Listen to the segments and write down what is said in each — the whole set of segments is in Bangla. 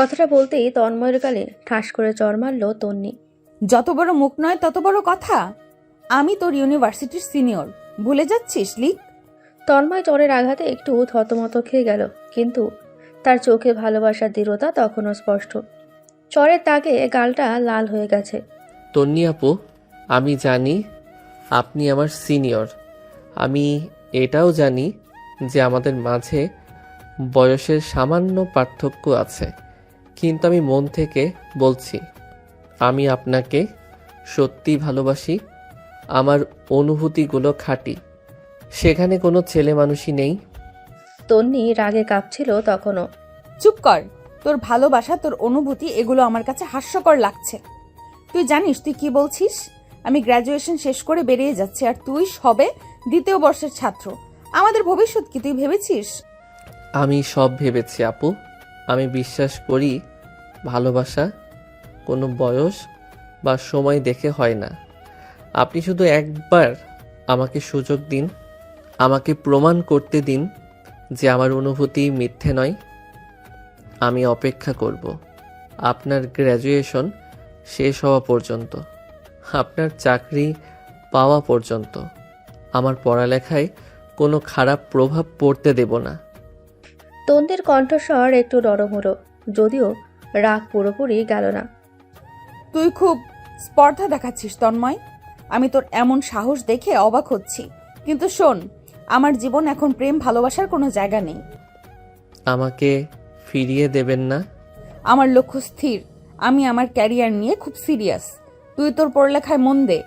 কথাটা বলতেই তন্ময়ের গালে ঠাস করে চড় মারল তন্নি। যত বড় মুখ নয় তত বড় কথা। আমি তোর ইউনিভার্সিটির সিনিয়র, ভুলে যাচ্ছিস লিক? তন্ময় চড়ের আঘাতে একটু থতমত খেয়ে গেল, কিন্তু তার চোখে ভালোবাসার দৃঢ়তা তখনও স্পষ্ট। চড়ের তাগে গালটা লাল হয়ে গেছে। তন্নি আপু, আমি জানি আপনি আমার সিনিয়র। আমি এটাও জানি যে আমাদের মাঝে বয়সের সামান্য পার্থক্য আছে, কিন্তু আমি মন থেকে বলছি, আমি আপনাকে সত্যি ভালোবাসি। আমার অনুভূতিগুলো খাঁটি, সেখানে কোনো ছেলে মানুষই নেই। তন্নি রাগে কাঁপছিল তখনও। চুপ কর। তোর ভালোবাসা, তোর অনুভূতি, এগুলো আমার কাছে হাস্যকর লাগছে। তুই জানিস তুই কি বলছিস? আমি গ্র্যাজুয়েশন শেষ করে বেরিয়ে যাচ্ছি, আর তুই সবে দ্বিতীয় বর্ষের ছাত্র। আমাদের ভবিষ্যৎ কি তুই ভেবেছিস? আমি সব ভেবেছি আপু। আমি বিশ্বাস করি ভালোবাসা কোনো বয়স বা সময় দেখে হয় না। আপনি শুধু একবার আমাকে সুযোগ দিন, আমাকে প্রমাণ করতে দিন যে আমার অনুভূতি মিথ্যে নয়। আমি অপেক্ষা করব আপনার গ্র্যাজুয়েশন শেষ হওয়া পর্যন্ত, আপনার চাকরি পাওয়া পর্যন্ত। আমার পড়ালেখায় কোনো খারাপ প্রভাব পড়তে দেব না। তন্নির কণ্ঠস্বর একটু নরম হলো, যদিও রাগ পুরোপুরি গেল না। তুই খুব স্পর্ধা দেখাচ্ছিস তন্ময়। আমি তোর এমন সাহস দেখে অবাক হচ্ছি। কিন্তু শোন, আমার জীবন এখন প্রেম ভালোবাসার কোনো জায়গা নেই। আমাকে ফিরিয়ে দেবেন না? আমার লক্ষ্য স্থির। আমি আমার ক্যারিয়ার নিয়ে খুব সিরিয়াস। তুই তোর পড়ালেখায় মন দে,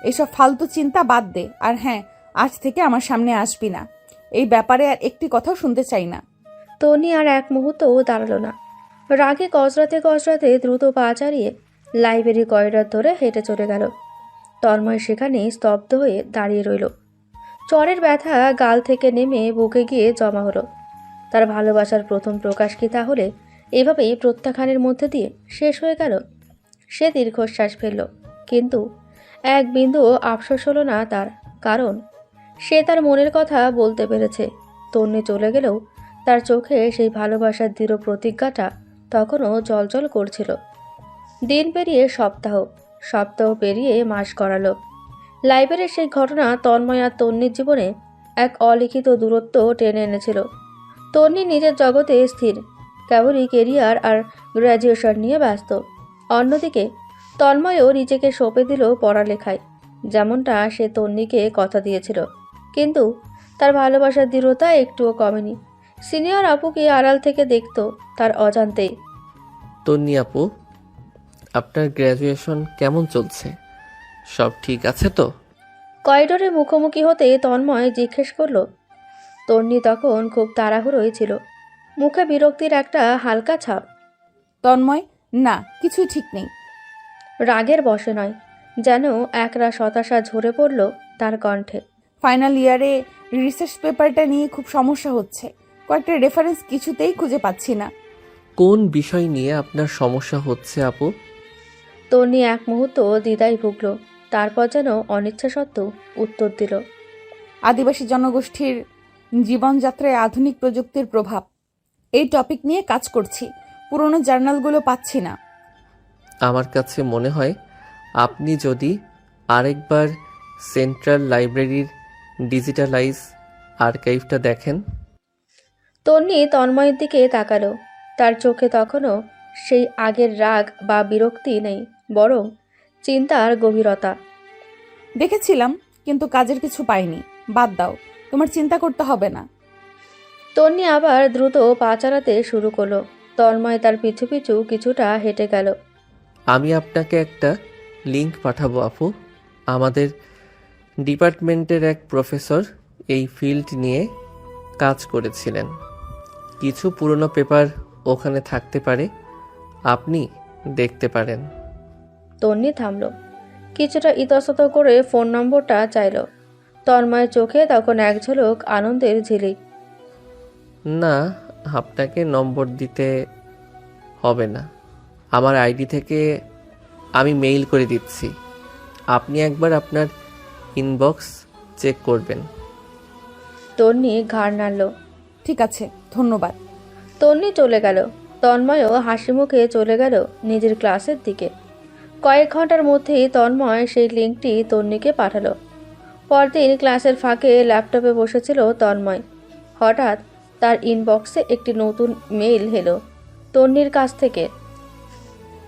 এসব ফালতু চিন্তা বাদ দে। আর হ্যাঁ, আজ থেকে আমার সামনে আসবি না। এই ব্যাপারে আর একটি কথাও শুনতে চাই না। তন্নি আর এক মুহূর্তও দাঁড়ালো না। রাগে গজরাতে গজরাতে দ্রুত পা চালিয়ে লাইব্রেরি করিডর ধরে হেঁটে চলে গেল। তন্ময় সেখানে স্তব্ধ হয়ে দাঁড়িয়ে রইল। চরের ব্যথা গাল থেকে নেমে বুকে গিয়ে জমা হলো। তার ভালোবাসার প্রথম প্রকাশ কি তাহলে এভাবেই প্রত্যাখ্যানের মধ্যে দিয়ে শেষ হয়ে গেল? সে দীর্ঘশ্বাস ফেলল, কিন্তু এক বিন্দুও আফসোস হলো না তার, কারণ সে তার মনের কথা বলতে পেরেছে। তন্নি চলে গেলেও তার চোখে সেই ভালোবাসার দৃঢ় প্রতিজ্ঞাটা তখনও জলজল করছিল। দিন পেরিয়ে সপ্তাহ, সপ্তাহ পেরিয়ে মাস গড়ালো। লাইব্রেরির সেই ঘটনা তন্ময় আর তন্নির জীবনে এক অলিখিত দূরত্ব টেনে এনেছিল। তন্নি নিজের জগতে স্থির, কেবলই কেরিয়ার আর গ্র্যাজুয়েশন নিয়ে ব্যস্ত। অন্যদিকে তন্ময়ও নিজেকে সঁপে দিল পড়ালেখায়, যেমনটা সে তন্নিকে কথা দিয়েছিল। কিন্তু তার ভালোবাসার দৃঢ়তা একটুও কমেনি। সিনিয়র আপুকে আড়াল থেকে দেখত তার অজান্তেই। তন্নি আপু, আপনার গ্র্যাজুয়েশন কেমন চলছে? সব ঠিক আছে তো? করিডোরে মুখোমুখি হতে তন্ময় জিজ্ঞেস করল। তন্নি তখন খুব তাড়াহুড়োই ছিল, মুখে বিরক্তির একটা হালকা ছাপ। তন্ময়, না, কিছুই ঠিক নেই। রাগের বশে নয়, যেন একরাশ হতাশা ঝরে পড়ল তার কণ্ঠে। ফাইনাল ইয়ারে রিসার্চ পেপারটা নিয়ে খুব সমস্যা হচ্ছে। কয়েকটা রেফারেন্স কিছুতেই খুঁজে পাচ্ছি না। কোন বিষয় নিয়ে আপনার সমস্যা হচ্ছে আপু? তন্নি এক মুহূর্ত দ্বিধায় ভুগল, তারপর যেন অনিচ্ছা সত্ত্বেও উত্তর দিল। আদিবাসী জনগোষ্ঠীর জীবনযাত্রায় আধুনিক প্রযুক্তির প্রভাব। এই টপিক নিয়ে কাজ করছি। পুরনো জার্নালগুলো পাচ্ছি না। আমার কাছে মনে হয় আপনি যদি আরেকবার সেন্ট্রাল লাইব্রেরির ডিজিটালাইজ আর্কাইভটা দেখেন। তন্নি তন্ময়ের দিকে তাকালো। তার চোখে তখনও সেই আগের রাগ বা বিরক্তি নেই, বরং চিন্তার গভীরতা। দেখেছিলাম, কিন্তু কাজের কিছু পাইনি। বাদ দাও, তোমার চিন্তা করতে হবে না। তন্নি আবার দ্রুত পা চালাতে শুরু করলো। তন্ময় তার পিছু পিছু কিছুটা হেঁটে গেল। আমি আপনাকে একটা লিংক পাঠাবো আপু। আমাদের ডিপার্টমেন্টের এক প্রফেসর এই ফিল্ড নিয়ে কাজ করেছিলেন। কিছু পুরনো পেপার ওখানে থাকতে পারে, আপনি দেখতে পারেন। তন্নি থামল, কিছুটা ইতস্তত করে ফোন নম্বরটা চাইল। তন্ময়ের চোখে তখন এক ঝলক আনন্দের ঝিলিক। না, আপনাকে নম্বর দিতে হবে না। আমার আইডি থেকে আমি মেইল করে দিচ্ছি। আপনি একবার আপনার ইনবক্স চেক করবেন। তন্নি ঘাড় নাড়ল। ঠিক আছে, ধন্যবাদ। তন্নি চলে গেল। তন্ময়ও হাসি মুখে চলে গেল নিজের ক্লাসের দিকে। কয়েক ঘন্টার মধ্যেই তন্ময় সেই লিঙ্কটি তন্নিকে পাঠালো। পরদিন ক্লাসের ফাঁকে ল্যাপটপে বসেছিল তন্ময়। হঠাৎ তার ইনবক্সে একটি নতুন মেইল এলো তন্নির কাছ থেকে।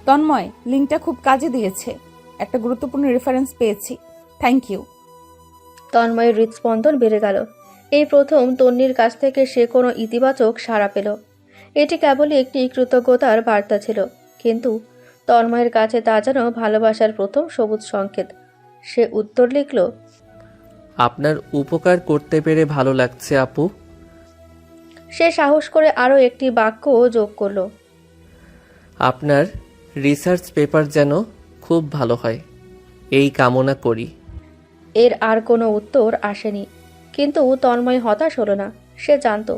তন্ময়, লিঙ্কটা খুব কাজে দিয়েছে। একটা গুরুত্বপূর্ণ রেফারেন্স পেয়েছি, থ্যাংক ইউ। তন্ময়ের হৃদস্পন্দন বেড়ে গেল। এই প্রথম তন্নির কাছ থেকে সে কোনো ইতিবাচক সাড়া পেল। এটি কেবলই একটি কৃতজ্ঞতার বার্তা ছিল, কিন্তু তন্ময়ের কাছে তা যেন ভালোবাসার প্রথম সবুজ সংকেত। সে উত্তর লিখল, আপনার উপকার করতে পেরে ভালো লাগছে আপু। সে সাহস করে আরও একটি বাক্য যোগ করল, আপনার রিসার্চ পেপার যেন খুব ভালো হয়, এই কামনা করি। এর আর কোনো উত্তর আসেনি, কিন্তু তন্ময় হতাশ হলো না। সে জানত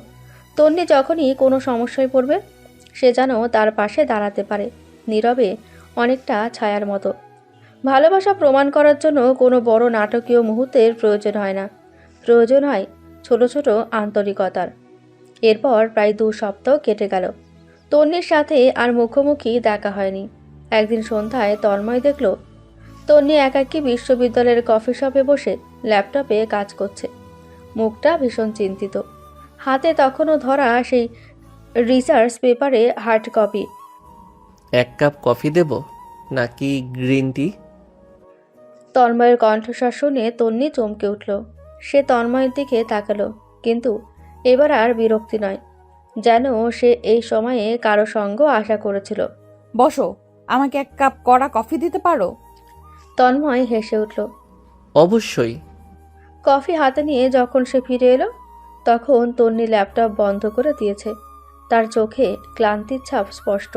তন্নি যখনই কোনো সমস্যায় পড়বে সে যেন তার পাশে দাঁড়াতে পারে, নীরবে, অনেকটা ছায়ার মতো। ভালোবাসা প্রমাণ করার জন্য কোনো বড় নাটকীয় মুহূর্তের প্রয়োজন হয় না, প্রয়োজন হয় ছোট ছোট আন্তরিকতার। এরপর প্রায় 2 সপ্তাহ কেটে গেল। তন্নির সাথে আর মুখোমুখি দেখা হয়নি। একদিন সন্ধ্যায় তন্ময় দেখল তন্নি একাকী বিশ্ববিদ্যালয়ের কফি শপে বসে ল্যাপটপে কাজ করছে। মুখটা ভীষণ চিন্তিত, হাতে তখনও ধরা সেই রিসার্চ পেপারে হার্ড কপি। 1 কাপ কফি দেব নাকি গ্রিন টি? তন্ময়ের কণ্ঠস্বর শুনে তন্নি চমকে উঠল। সে তন্ময়ের দিকে তাকালো, কিন্তু এবার আর বিরক্তি নয়, যেন সে এই সময়ে কারো সঙ্গ আশা করেছিল। বসো, আমাকে 1 কাপ কড়া কফি দিতে পারো? তন্ময় হেসে উঠল। অবশ্যই। কফি হাতে নিয়ে যখন সে ফিরে এলো তখন তন্নি ল্যাপটপ বন্ধ করে দিয়েছে। তার চোখে ক্লান্তির ছাপ স্পষ্ট।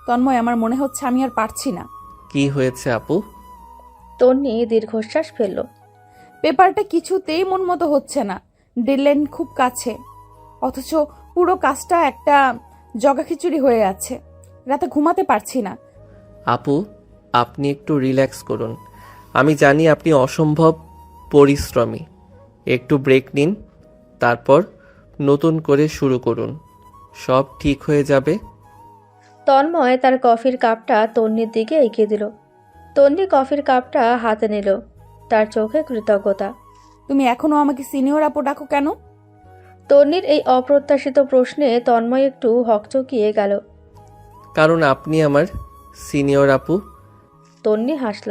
তন্ময়, আমার মনে হচ্ছে আমি আর পারছি না। কি হয়েছে আপু? তন্নি দীর্ঘশ্বাস ফেলল। পেপারটা কিছুতেই মন মতো হচ্ছে না। ডেডলাইন খুব কাছে, অথচ পুরো কাজটা একটা জগাখিচুড়ি হয়ে আছে। রাতে ঘুমাতে পারছি না। আপু, আপনি একটু রিল্যাক্স করুন। আমি জানি আপনি অসম্ভব পরিশ্রমী। একটু ব্রেক নিন, তারপর নতুন করে শুরু করুন। সব ঠিক হয়ে যাবে। তন্ময় তার কফির কাপটা তন্নির দিকে এগিয়ে দিল। তন্নি কফির কাপটা হাতে নিল, তার চোখে কৃতজ্ঞতা। তুমি এখনো আমাকে সিনিয়র আপু ডাকো কেন? তন্নির এই অপ্রত্যাশিত প্রশ্নে তন্ময় একটু হকচকিয়ে গেল। কারণ আপনি আমার সিনিয়র আপু। তন্নি হাসল।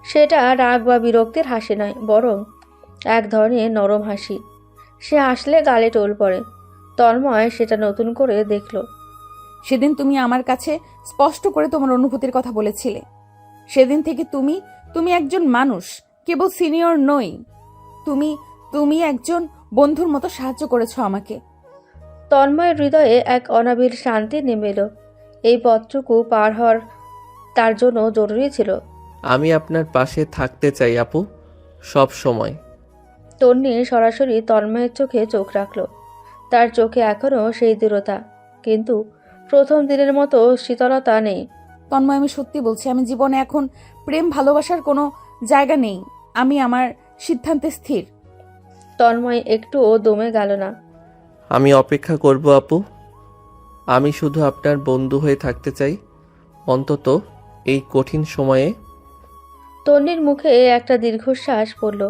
সেটা রাগ বা বিরক্তির হাসি নয়, বরং এক ধরনের নরম হাসি। সে হাসলে গালে টোল পড়ে। তন্ময় সেটা নতুন করে দেখল। সেদিন তুমি আমার কাছে স্পষ্ট করে তোমার অনুভূতির কথা বলেছিলে। সেদিন থেকে তুমি একজন মানুষ, কেবল সিনিয়র নই। তুমি তুমি একজন বন্ধুর মতো সাহায্য করেছো আমাকে। তন্ময়ের হৃদয়ে এক অনাবিল শান্তি নেমে এলো। এই পথটুকু পার হওয়ার তার জন্য জরুরি ছিল। আমি আপনার পাশে থাকতে চাই আপু, সব সময়। তন্নি সরাসরি তন্ময়ের চোখে চোখ রাখল। তার চোখে এখনও সেই দৃঢ়তা, কিন্তু প্রথম দিনের মতো শীতলতা নেই। তন্ময়, আমি সত্যি বলছি, আমি জীবনে এখন প্রেম ভালোবাসার কোনো জায়গা নেই। আমি আমার সিদ্ধান্তে স্থির। তন্ময় একটুও দমে গেল না। আমি অপেক্ষা করব আপু। আমি শুধু আপনার বন্ধু হয়ে থাকতে চাই, অন্তত এই কঠিন সময়ে। তন্নির মুখে একটা দীর্ঘশ্বাস পড়ল।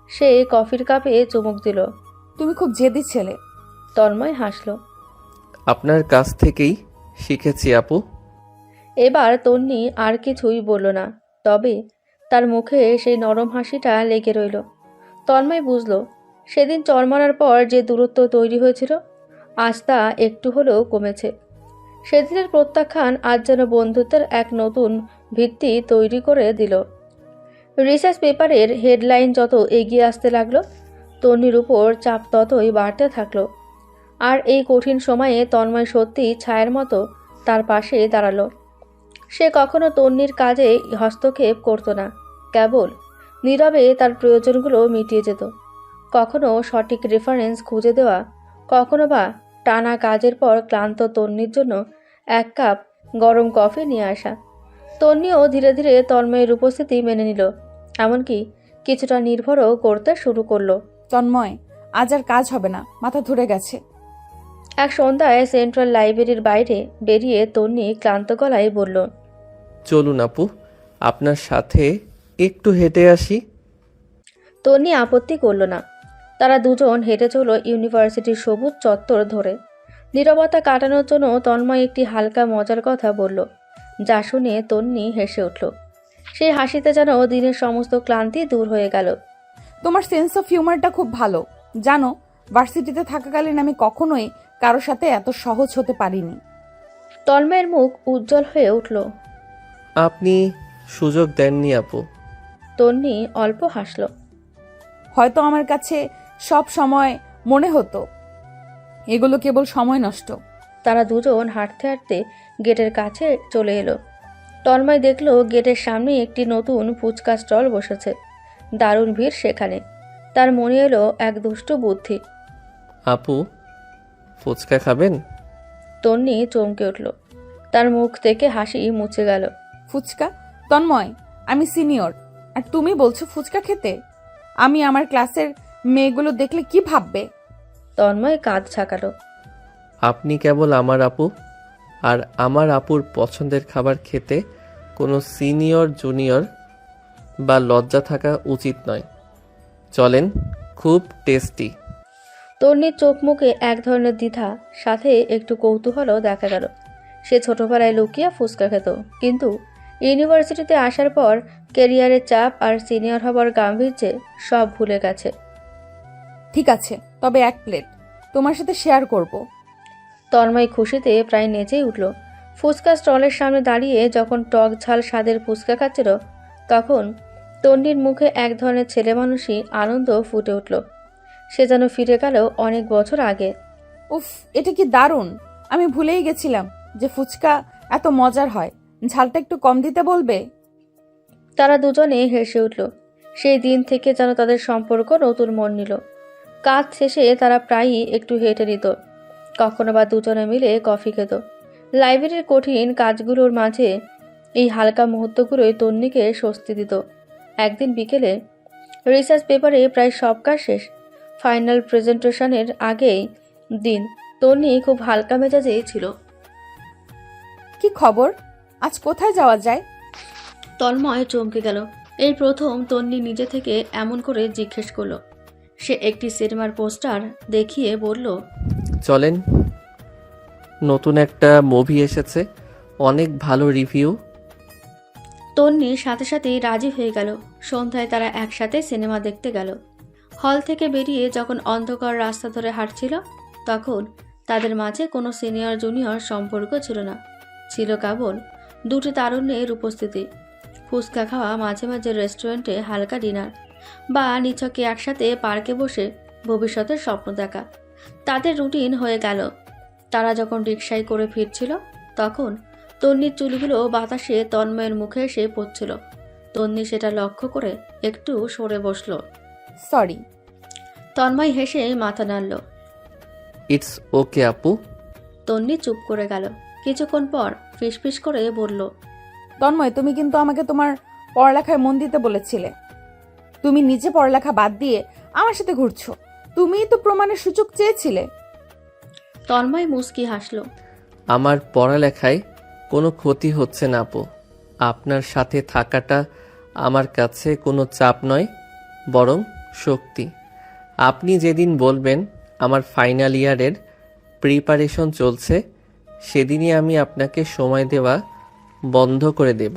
সে কফির কাপে চুমুক দিল। তুমি খুব জেদি ছেলে। তন্ময় হাসল। আপনার কাছ থেকেই শিখেছি আপু। এবার তন্নি আর কিছুই বলল না, তবে তার মুখে সেই নরম হাসিটা লেগে রইল। তন্ময় বুঝল, সেদিন চর মারার পর যে দূরত্ব তৈরি হয়েছিল আজ তা একটু হলেও কমেছে। সেদিনের প্রত্যাখ্যান আজ যেন বন্ধুত্বের এক নতুন ভিত্তি তৈরি করে দিল। রিসার্চ পেপারের হেডলাইন যত এগিয়ে আসতে লাগলো, তন্নির উপর চাপ ততই বাড়তে থাকলো। আর এই কঠিন সময়ে তন্ময় সত্যি ছায়ার মতো তার পাশে দাঁড়ালো। সে কখনো তন্নির কাজে হস্তক্ষেপ করত না, কেবল নীরবে তার প্রয়োজনগুলো মিটিয়ে যেত। কখনো সঠিক রেফারেন্স খুঁজে দেওয়া, কখনো বা টানা কাজের পর ক্লান্ত তন্নির জন্য 1 কাপ গরম কফি নিয়ে আসা। তন্নিও ধীরে ধীরে তন্ময়ের উপস্থিতি মেনে নিল, এমনকি কিছুটা নির্ভরও করতে শুরু করলো। তন্ময়, আজ আর কাজ হবে না, মাথা ধরে গেছে। এক সন্ধ্যায় সেন্ট্রাল লাইব্রেরির বাইরে বেরিয়ে তন্নি ক্লান্ত গলায় বলল, চলুন আপু, আপনার সাথে একটু হেঁটে আসি। তন্নি আপত্তি করল না। তারা দুজন হেঁটে চলল ইউনিভার্সিটির সবুজ চত্বর ধরে। নীরবতা কাটানোর জন্য তন্ময় একটি হালকা মজার কথা বলল, যা শুনে তন্নি হেসে উঠল। সেই হাসিতে যেন দিনের সমস্ত ক্লান্তি দূর হয়ে গেল। তোমার সেন্স অফ হিউমারটা খুব ভালো। জানো, ভার্সিটিতে থাকাকালীন আমি কখনোই কারো সাথে এত সহজ হতে পারিনি। তন্ময়ের মুখ উজ্জ্বল হয়ে উঠল। আপনি সুযোগ দেননি আপু। তন্নি অল্প হাসল। হয়তো আমার কাছে সব সময় মনে হতো এগুলো কেবল সময় নষ্ট। তারা দুজন হাঁটতে হাঁটতে গেটের কাছে চলে এলো। তন্ময় দেখল গেটের সামনে একটি নতুন ফুচকা স্টল বসেছে। দারুণ ভিড় সেখানে। তার মনে এলো এক দুষ্টু বুদ্ধি। আপু, ফুচকা খাবেন? তন্নি চমকে উঠল। তার মুখ থেকে হাসি মুছে গেল। ফুচকা? তন্ময়, আমি সিনিয়র আর তুমি বলছো ফুচকা খেতে? আমি আমার ক্লাসের মেয়েগুলো দেখলে কি ভাববে? তন্ময় কাঁধ ছাকালো। আপনি কেবল আমার আপু, আর আমার আপুর পছন্দের খাবার খেতে কোনো সিনিয়র জুনিয়র বা লজ্জা থাকা উচিত নয়। চলেন, খুব টেস্টি। তন্নির চোখ মুখে এক ধরনের দ্বিধা, সাথে একটু কৌতূহলও দেখা গেল। সে ছোটবেলায় লুকিয়ে ফুচকা খেত, কিন্তু ইউনিভার্সিটিতে আসার পর ক্যারিয়ারের চাপ আর সিনিয়র হবার গাম্ভীর্যে সব ভুলে গেছে। ঠিক আছে, তবে এক প্লেট তোমার সাথে শেয়ার করব। তন্ময় খুশিতে প্রায় নেচেই উঠল। ফুচকা স্টলের সামনে দাঁড়িয়ে যখন টক ঝাল স্বাদের ফুচকা খাচ্ছিল, তখন তন্নির মুখে এক ধরনের ছেলেমানুষি আনন্দ ফুটে উঠল। সে যেন ফিরে গেল অনেক বছর আগে। উফ, এটা কি দারুণ! আমি ভুলেই গেছিলাম যে ফুচকা এত মজার হয়। ঝালটা একটু কম দিতে বলবে? তারা দুজনে হেসে উঠল। সেই দিন থেকে যেন তাদের সম্পর্ক নতুন মন নিল। কাজ শেষে তারা প্রায়ই একটু হেঁটে নিত, কখনো বা দুজনে মিলে কফি খেত। লাইব্রেরির কঠিন কাজগুলোর মাঝে এই হালকা মুহূর্তগুলোই তন্নিকে স্বস্তি দিত। একদিন বিকেলে রিসার্চ পেপারে প্রায় সব কাজ শেষ। ফাইনাল প্রেজেন্টেশনের আগেই দিন। তন্নি খুব হালকা মেজাজেই ছিল। কি খবর? আজ কোথায় যাওয়া যায়? তন্ময় চমকে গেল। এই প্রথম তন্নি নিজে থেকে এমন করে জিজ্ঞেস করলো। সে একটি সিনেমার পোস্টার দেখিয়ে বলল, চলেন, নতুন একটা মুভি এসেছে, অনেক ভালো রিভিউ। তন্নির সাথে সাথেই রাজি হয়ে গেল। সন্ধ্যায় তারা একসাথে সিনেমা দেখতে গেল। হল থেকে বেরিয়ে যখন অন্ধকার রাস্তা ধরে হাঁটছিল, তখন তাদের মাঝে কোনো সিনিয়র জুনিয়র সম্পর্ক ছিল না। ছিল কেবল দুটি তারুণ্যের উপস্থিতি। ফুচকা খাওয়া, মাঝে মাঝে রেস্টুরেন্টে হালকা ডিনার, বা নিছকে একসাথে পার্কে বসে ভবিষ্যতের স্বপ্ন দেখা। তাদের রুটিন হয়ে গেল। তারা যখন রিকশায় করে ফিরছিল, তখন তন্নির চুলগুলো বাতাসে তন্ময়ের মুখে এসে পড়ছিল। তন্নি সেটা লক্ষ্য করে একটু সরে বসল। সরি। তন্ময় হেসে মাথা নাড়ল। ইটস ওকে আপু। তন্নি চুপ করে গেল। কিছুক্ষণ পর ফিসফিস করে বলল, তন্ময়, তুমি কিন্তু আমাকে তোমার পড়ালেখায় মন দিতে বলেছিলে। তুমি নিজে পড়ালেখা বাদ দিয়ে আমার সাথে ঘুরছো। তুমিই তো প্রমাণের সুযোগ চেয়েছিলে। তন্ময় মুচকি হাসল। আমার পড়ালেখায় কোনো ক্ষতি হচ্ছে না আপু। আপনার সাথে থাকাটা আমার কাছে কোনো চাপ নয়, বরং শক্তি। আপনি যেদিন বলবেন আমার ফাইনাল ইয়ারের প্রিপারেশন চলছে, সেদিনই আমি আপনাকে সময় দেওয়া বন্ধ করে দেব।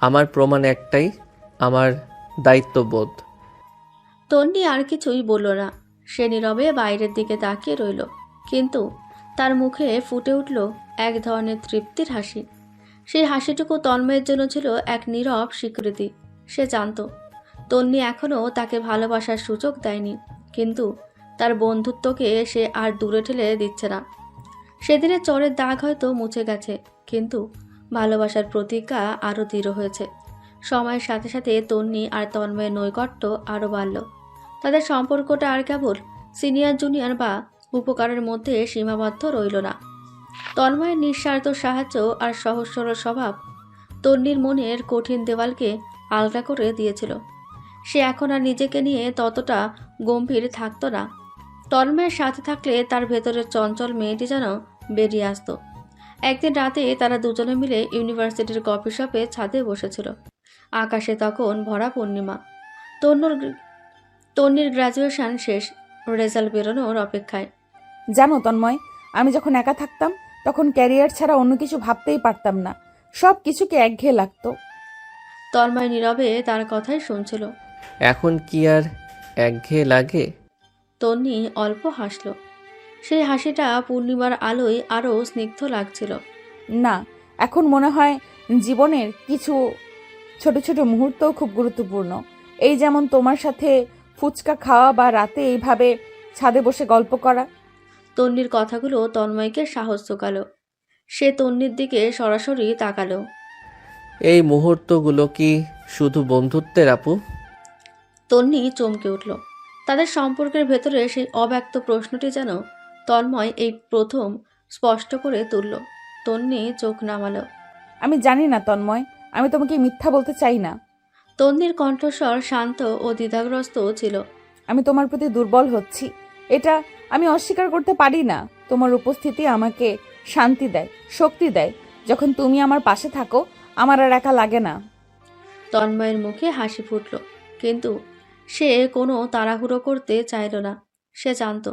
আমার প্রমাণ একটাই, আমার দায়িত্ববোধ। তন্নি আর কিছুই বলল না। সে নীরবে বাইরের দিকে তাকিয়ে রইল, কিন্তু তার মুখে ফুটে উঠল এক ধরনের তৃপ্তির হাসি। সেই হাসিটুকু তন্ময়ের জন্য ছিল এক নীরব স্বীকৃতি। সে জানত তন্নি এখনও তাকে ভালোবাসার সুযোগ দেয়নি, কিন্তু তার বন্ধুত্বকে সে আর দূরে ঠেলে দিচ্ছে না। সেদিনের চরের দাগ হয়তো মুছে গেছে, কিন্তু ভালোবাসার প্রতিজ্ঞা আরও দৃঢ় হয়েছে। সময়ের সাথে সাথে তন্নি আর তন্ময়ের নৈকট্য আরও বাড়ল। তাদের সম্পর্কটা আর কেবল সিনিয়র জুনিয়র বা উপকারের মধ্যে সীমাবদ্ধ রইল না। তন্ময়ের নিঃস্বার্থ সাহায্য আর সহজ সরল স্বভাব তন্নির মনের কঠিন দেওয়ালকে আলগা করে দিয়েছিল। সে এখন আর নিজেকে নিয়ে ততটা গম্ভীর থাকত না। তন্ময়ের সাথে থাকলে তার ভেতরের চঞ্চল মেয়েটি যেন বেরিয়ে আসতো। একদিন রাতে তারা দুজনে মিলে ইউনিভার্সিটির কফি শপে ছাদে বসেছিল। আকাশে তখন ভরা পূর্ণিমা। তন্নির গ্র্যাজুয়েশন শেষ, রেজাল্ট বেরোনোর অপেক্ষায়। জানো তন্ময়, আমি যখন একা থাকতাম তখন ক্যারিয়ার ছাড়া অন্য কিছু ভাবতেই পারতাম না। সব কিছুকে একঘেয়ে লাগতো। তন্ময় নীরবে তার কথাই শুনছিল। এখন কি আর একঘেয়ে লাগে? তন্নি অল্প হাসল। সেই হাসিটা পূর্ণিমার আলোয় আরও স্নিগ্ধ লাগছিল। না, এখন মনে হয় জীবনের কিছু ছোট ছোট মুহূর্তও খুব গুরুত্বপূর্ণ। এই যেমন তোমার সাথে ফুচকা খাওয়া বা রাতে এইভাবে ছাদে বসে গল্প করা। তন্নির কথাগুলো তন্ময়কে সাহস জোগালো। সে তন্নির দিকে সরাসরি তাকালো। এই মুহূর্তগুলো কি শুধু বন্ধুত্বের আপু? তন্নি চমকে উঠল। তাদের সম্পর্কের ভেতরে সেই অব্যক্ত প্রশ্নটি যেন তন্ময় এই প্রথম স্পষ্ট করে তুলল। তন্নি চোখ নামালো। আমি জানি না তন্ময়, আমি তোমাকে মিথ্যা বলতে চাই না। তন্নির কণ্ঠস্বর শান্ত ও দ্বিধাগ্রস্ত ছিল। আমি তোমার প্রতি দুর্বল হচ্ছি, এটা আমি অস্বীকার করতে পারি না। তোমার উপস্থিতি আমাকে শান্তি দেয়, শক্তি দেয়। যখন তুমি আমার পাশে থাকো আমার আর একা লাগে না। তন্ময়ের মুখে হাসি ফুটল, কিন্তু সে কোনো তাড়াহুড়ো করতে চাইল না। সে জানত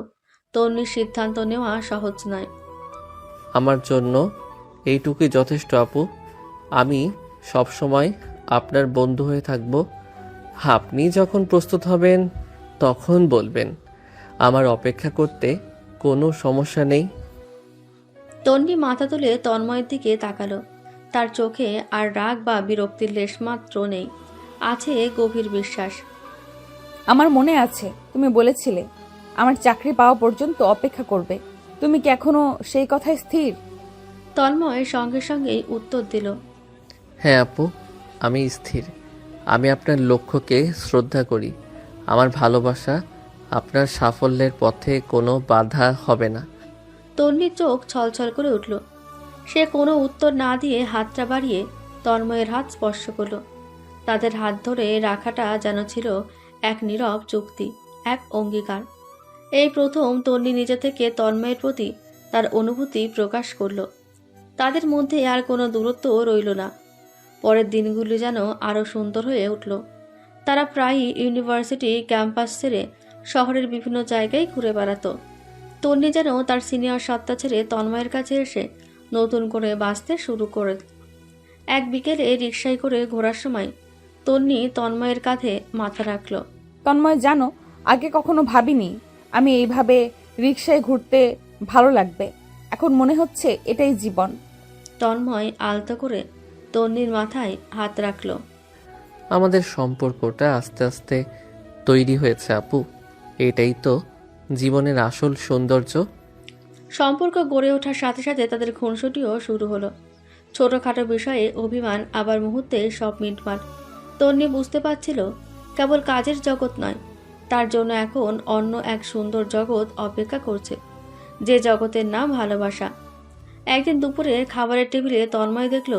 তন্নির সিদ্ধান্ত নেওয়া সহজ নয়। আমার জন্য এইটুকুই যথেষ্ট আপু। আমি সবসময় আপনার বন্ধু হয়ে থাকব। আপনি যখন প্রস্তুত হবেন তখন বলবেন। আমার অপেক্ষা করতে কোনো সমস্যা নেই। তন্নি মাথা তুলে তন্ময়ের দিকে তাকালো। তার চোখে আর রাগ বা বিরক্তির লেশমাত্র নেই, আছে গভীর বিশ্বাস। আমার মনে আছে তুমি বলেছিলে আমার চাকরি পাওয়া পর্যন্ত অপেক্ষা করবে। তুমি কি এখনো সেই কথায় স্থির? তন্ময় সঙ্গে সঙ্গেই উত্তর দিল। হ্যাঁ আপু, আমি স্থির। আমি আপনার লক্ষ্যকে শ্রদ্ধা করি। আমার ভালোবাসা আপনার সাফল্যের পথে কোনো বাধা হবে না। তন্নির চোখ ছলছল করে উঠল। সে কোনো উত্তর না দিয়ে হাতটা বাড়িয়ে তন্ময়ের হাত স্পর্শ করল। তাদের হাত ধরে রাখাটা যেন ছিল এক নীরব চুক্তি, এক অঙ্গীকার। এই প্রথম তন্নি নিজে থেকে তন্ময়ের প্রতি তার অনুভূতি প্রকাশ করল। তাদের মধ্যে আর কোনো দূরত্ব রইল না। পরের দিনগুলি যেন আরও সুন্দর হয়ে উঠল। তারা প্রায়ই ইউনিভার্সিটি ক্যাম্পাস ছেড়ে শহরের বিভিন্ন জায়গায় ঘুরে বেড়াতো। তন্নি যেন তার সিনিয়র সত্তা ছেড়ে তন্ময়ের কাছে এসে নতুন করে বাঁচতে শুরু করে। এক বিকেলে রিকশায় করে ঘোরার সময় তন্নি তন্ময়ের কাঁধে মাথা রাখল। তন্ময় জানো, আগে কখনো ভাবিনি আমি এইভাবে রিকশায় ঘুরতে ভালো লাগবে। এখন মনে হচ্ছে এটাই জীবন। তন্ময় আলতো করে তন্নির মাথায় হাত রাখল। আমাদের সম্পর্কটা আস্তে আস্তে তৈরি হয়েছে আপু। এটাই তো জীবনের আসল সৌন্দর্য। সম্পর্ক গড়ে ওঠার সাথে সাথে তাদের খুনসুটিও শুরু হলো। ছোটখাটো বিষয়ে অভিমান, আবার মুহূর্তে সব মিটমাট। তন্নি বুঝতে পারছিল কেবল কাজের জগৎ নয়, তার জন্য এখন অন্য এক সুন্দর জগৎ অপেক্ষা করছে, যে জগতের নাম ভালোবাসা। একদিন দুপুরে খাবারের টেবিলে তন্ময় দেখল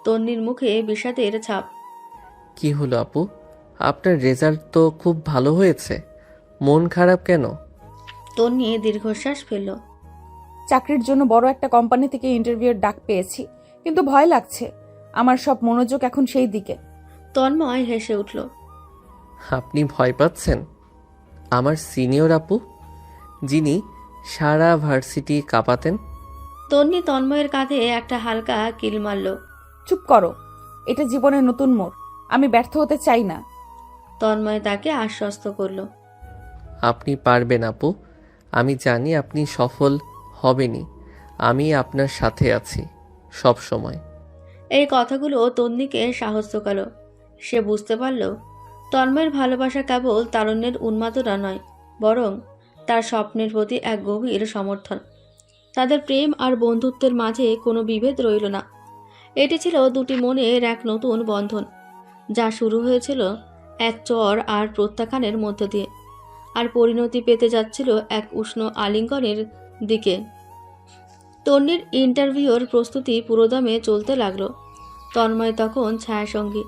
তন্নির মুখে বিষাদের ছাপ। কি হলো আপু, আপনার রেজাল্ট তো খুব ভালো হয়েছে, মন খারাপ কেন? তন্নি দীর্ঘশ্বাস ফেলল। চাকরির জন্য বড় একটা কোম্পানি থেকে ইন্টারভিউর ডাক পেয়েছি, কিন্তু ভয় লাগছে। আমার সব মনোযোগ এখন সেই দিকে। তন্ময় হেসে উঠল। আপনি ভয় পাচ্ছেন? আমার সিনিয়র আপু, যিনি সারা ভার্সিটি কাঁপাতেন। তন্নি তন্ময়ের কাঁধে একটা হালকা কিল মারল। চুপ করো, এটা জীবনের নতুন মোড়। আমি ব্যর্থ হতে চাই না। তন্ময় তাকে আশ্বস্ত করল। আপনি পারবেন আপু, আমি জানি আপনি সফল হবেনই। আমি আপনার সাথে আছি সব সময়। এই কথাগুলো তন্নিকে সাহস জোগালো। সে বুঝতে পারল তন্ময়ের ভালোবাসা কেবল তারুণ্যের উন্মাদনা নয়, বরং তার স্বপ্নের প্রতি এক গভীর সমর্থন। তাদের প্রেম আর বন্ধুত্বের মাঝে কোনো বিভেদ রইল না। এটি ছিল দুটি মনের এক নতুন বন্ধন, যা শুরু হয়েছিল এক চর আর প্রত্যাখ্যানের মধ্য দিয়ে, আর পরিণতি পেতে যাচ্ছিল এক উষ্ণ আলিঙ্গনের দিকে। তন্নির ইন্টারভিউর প্রস্তুতি পুরোদমে চলতে লাগলো। তন্ময় তখন ছায়াসঙ্গী।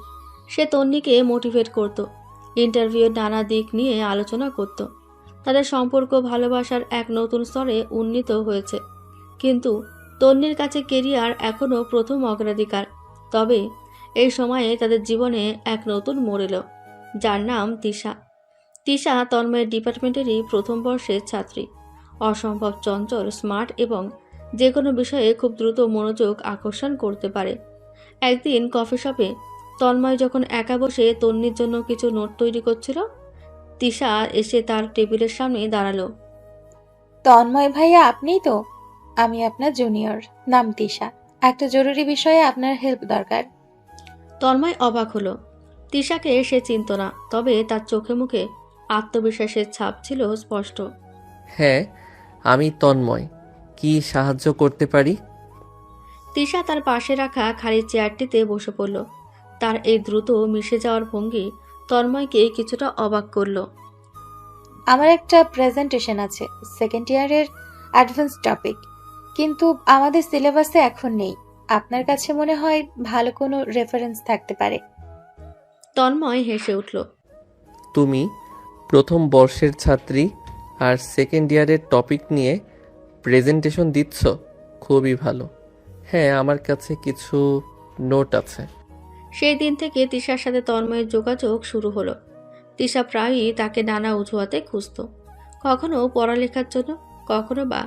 সে তন্নিকে মোটিভেট করত, ইন্টারভিউর নানা দিক নিয়ে আলোচনা করত, তাদের সম্পর্ক ভালোবাসার এক নতুন স্তরে উন্নীত হয়েছে। কিন্তু তন্নির কাছে কেরিয়ার এখনও প্রথম অগ্রাধিকার। তবে এই সময়ে তাদের জীবনে এক নতুন মোড় এলো, যার নাম তিশা। তিশা তন্ময়ের ডিপার্টমেন্টেরই প্রথম বর্ষের ছাত্রী। অসম্ভব চঞ্চল, স্মার্ট এবং যে কোনো বিষয়ে খুব দ্রুত মনোযোগ আকর্ষণ করতে পারে। একদিন কফি শপে তন্ময় যখন একা বসে তন্নির জন্য কিছু নোট তৈরি করছিল, তিশা এসে তার টেবিলের সামনে দাঁড়ালো। তন্ময় ভাইয়া আপনিই তো? আমি আপনার জুনিয়র, নাম তিশা। একটা জরুরি বিষয়ে আপনার হেল্প দরকার। তন্ময় অবাক হলো। তিশাকে সে চিনত না, তবে তার চোখে মুখে আত্মবিশ্বাসের ছাপ ছিল স্পষ্ট। হ্যাঁ, আমি তন্ময়। কি সাহায্য করতে পারি? তিশা তার পাশে রাখা খালি চেয়ারটিতে বসে পড়ল। তার এই দ্রুত মিশে যাওয়ার ভঙ্গি তন্ময়কে কিছুটা অবাক করল। আমার একটা প্রেজেন্টেশন আছে, সেকেন্ড ইয়ারের অ্যাডভান্স টপিক, কিন্তু আমাদের সিলেবাসে এখন নেই। আপনার কাছে মনে হয় ভালো কোনো রেফারেন্স থাকতে পারে। তন্ময় হেসে উঠল। তুমি প্রথম বর্ষের ছাত্রী আর সেকেন্ড ইয়ারের টপিক নিয়ে প্রেজেন্টেশন দিচ্ছ? খুবই ভালো। হ্যাঁ, আমার কাছে কিছু নোট আছে। সেই দিন থেকে তিশার সাথে তন্ময়ের যোগাযোগ শুরু হলো। তিশা প্রায়ই তাকে নানা অজুহাতে খুঁজত, কখনো পড়ালেখার জন্য, কখনো বা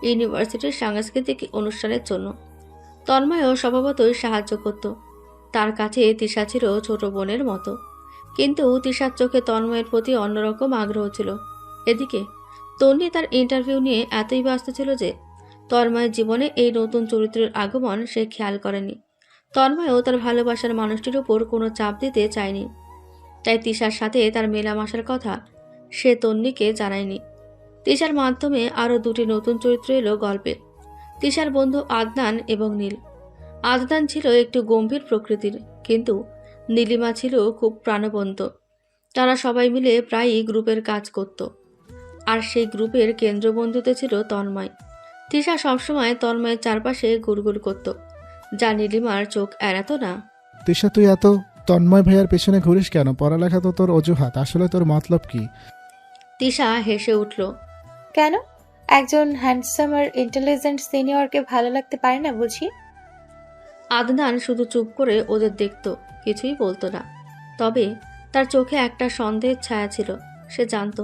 ইউনিভার্সিটির সাংস্কৃতিক অনুষ্ঠানের জন্য। তন্ময়ও স্বভাবতই সাহায্য করত। তার কাছে তিশা ছিল ছোট বোনের মতো। কিন্তু তিশার চোখে তন্ময়ের প্রতি অন্যরকম আগ্রহ ছিল। এদিকে তন্নি তার ইন্টারভিউ নিয়ে এতই ব্যস্ত ছিল যে তন্ময়ের জীবনে এই নতুন চরিত্রের আগমন সে খেয়াল করেনি। তন্ময়ও তার ভালোবাসার মানুষটির উপর কোনো চাপ দিতে চায়নি, তাই তিশার সাথে তার মেলামেশার কথা সে তন্নিকে জানায়নি। তিশার মাধ্যমে আরও দুটি নতুন চরিত্র এলো গল্পে, তিশার বন্ধু আদনান এবং নীল। আদনান ছিল একটু গম্ভীর প্রকৃতির, কিন্তু নীলিমা ছিল খুব প্রাণবন্ত। তারা সবাই মিলে প্রায়ই গ্রুপের কাজ করত, আর সেই গ্রুপের কেন্দ্রবন্ধুতে ছিল তন্ময়। তিশা সবসময় তন্ময়ের চারপাশে গুড়গুড় করত, যা নীলিমার চোখ এড়াতো না। তিশা, তুই এত তন্ময় ভাইয়ার পেছনে ঘুরিস কেন? পড়ালেখা তো তোর অজুহাত, আসলে তোর মতলব কি? তিশা হেসে উঠল। কেন? একজন হ্যান্ডসাম আর ইন্টেলিজেন্ট সিনিয়রকে ভালো লাগতে পারে না বুঝি? আদনান শুধু চুপ করে ওদের দেখত, কিছুই বলতো না। তবে তার চোখে একটা সন্দেহের ছায়া ছিল। সে জানত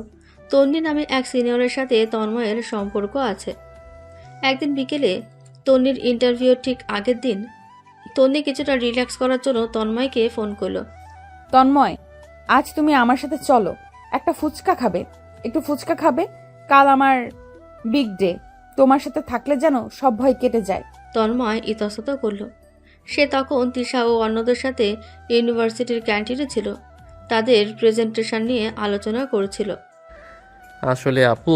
তন্নি নামে এক সিনিয়রের সাথে তন্ময়ের সম্পর্ক আছে। একদিন বিকেলে তন্নির ইন্টারভিউর ঠিক আগের দিন তন্নি কিছুটা রিল্যাক্স করার জন্য তন্ময়কে ফোন করলো। তন্ময়, আজ তুমি আমার সাথে চলো, একটা ফুচকা খাবে। একটু ফুচকা খাবে, কাল আমার বিগ ডে। তোমার সাথে থাকলে যেন সব ভয় কেটে যায়। তন্ময় ইতস্তত করল। সে তখন তিশা ও অন্যদের সাথে ইউনিভার্সিটির ক্যান্টিনে ছিল, তাদের প্রেজেন্টেশন নিয়ে আলোচনা করেছিল। আসলে আপু,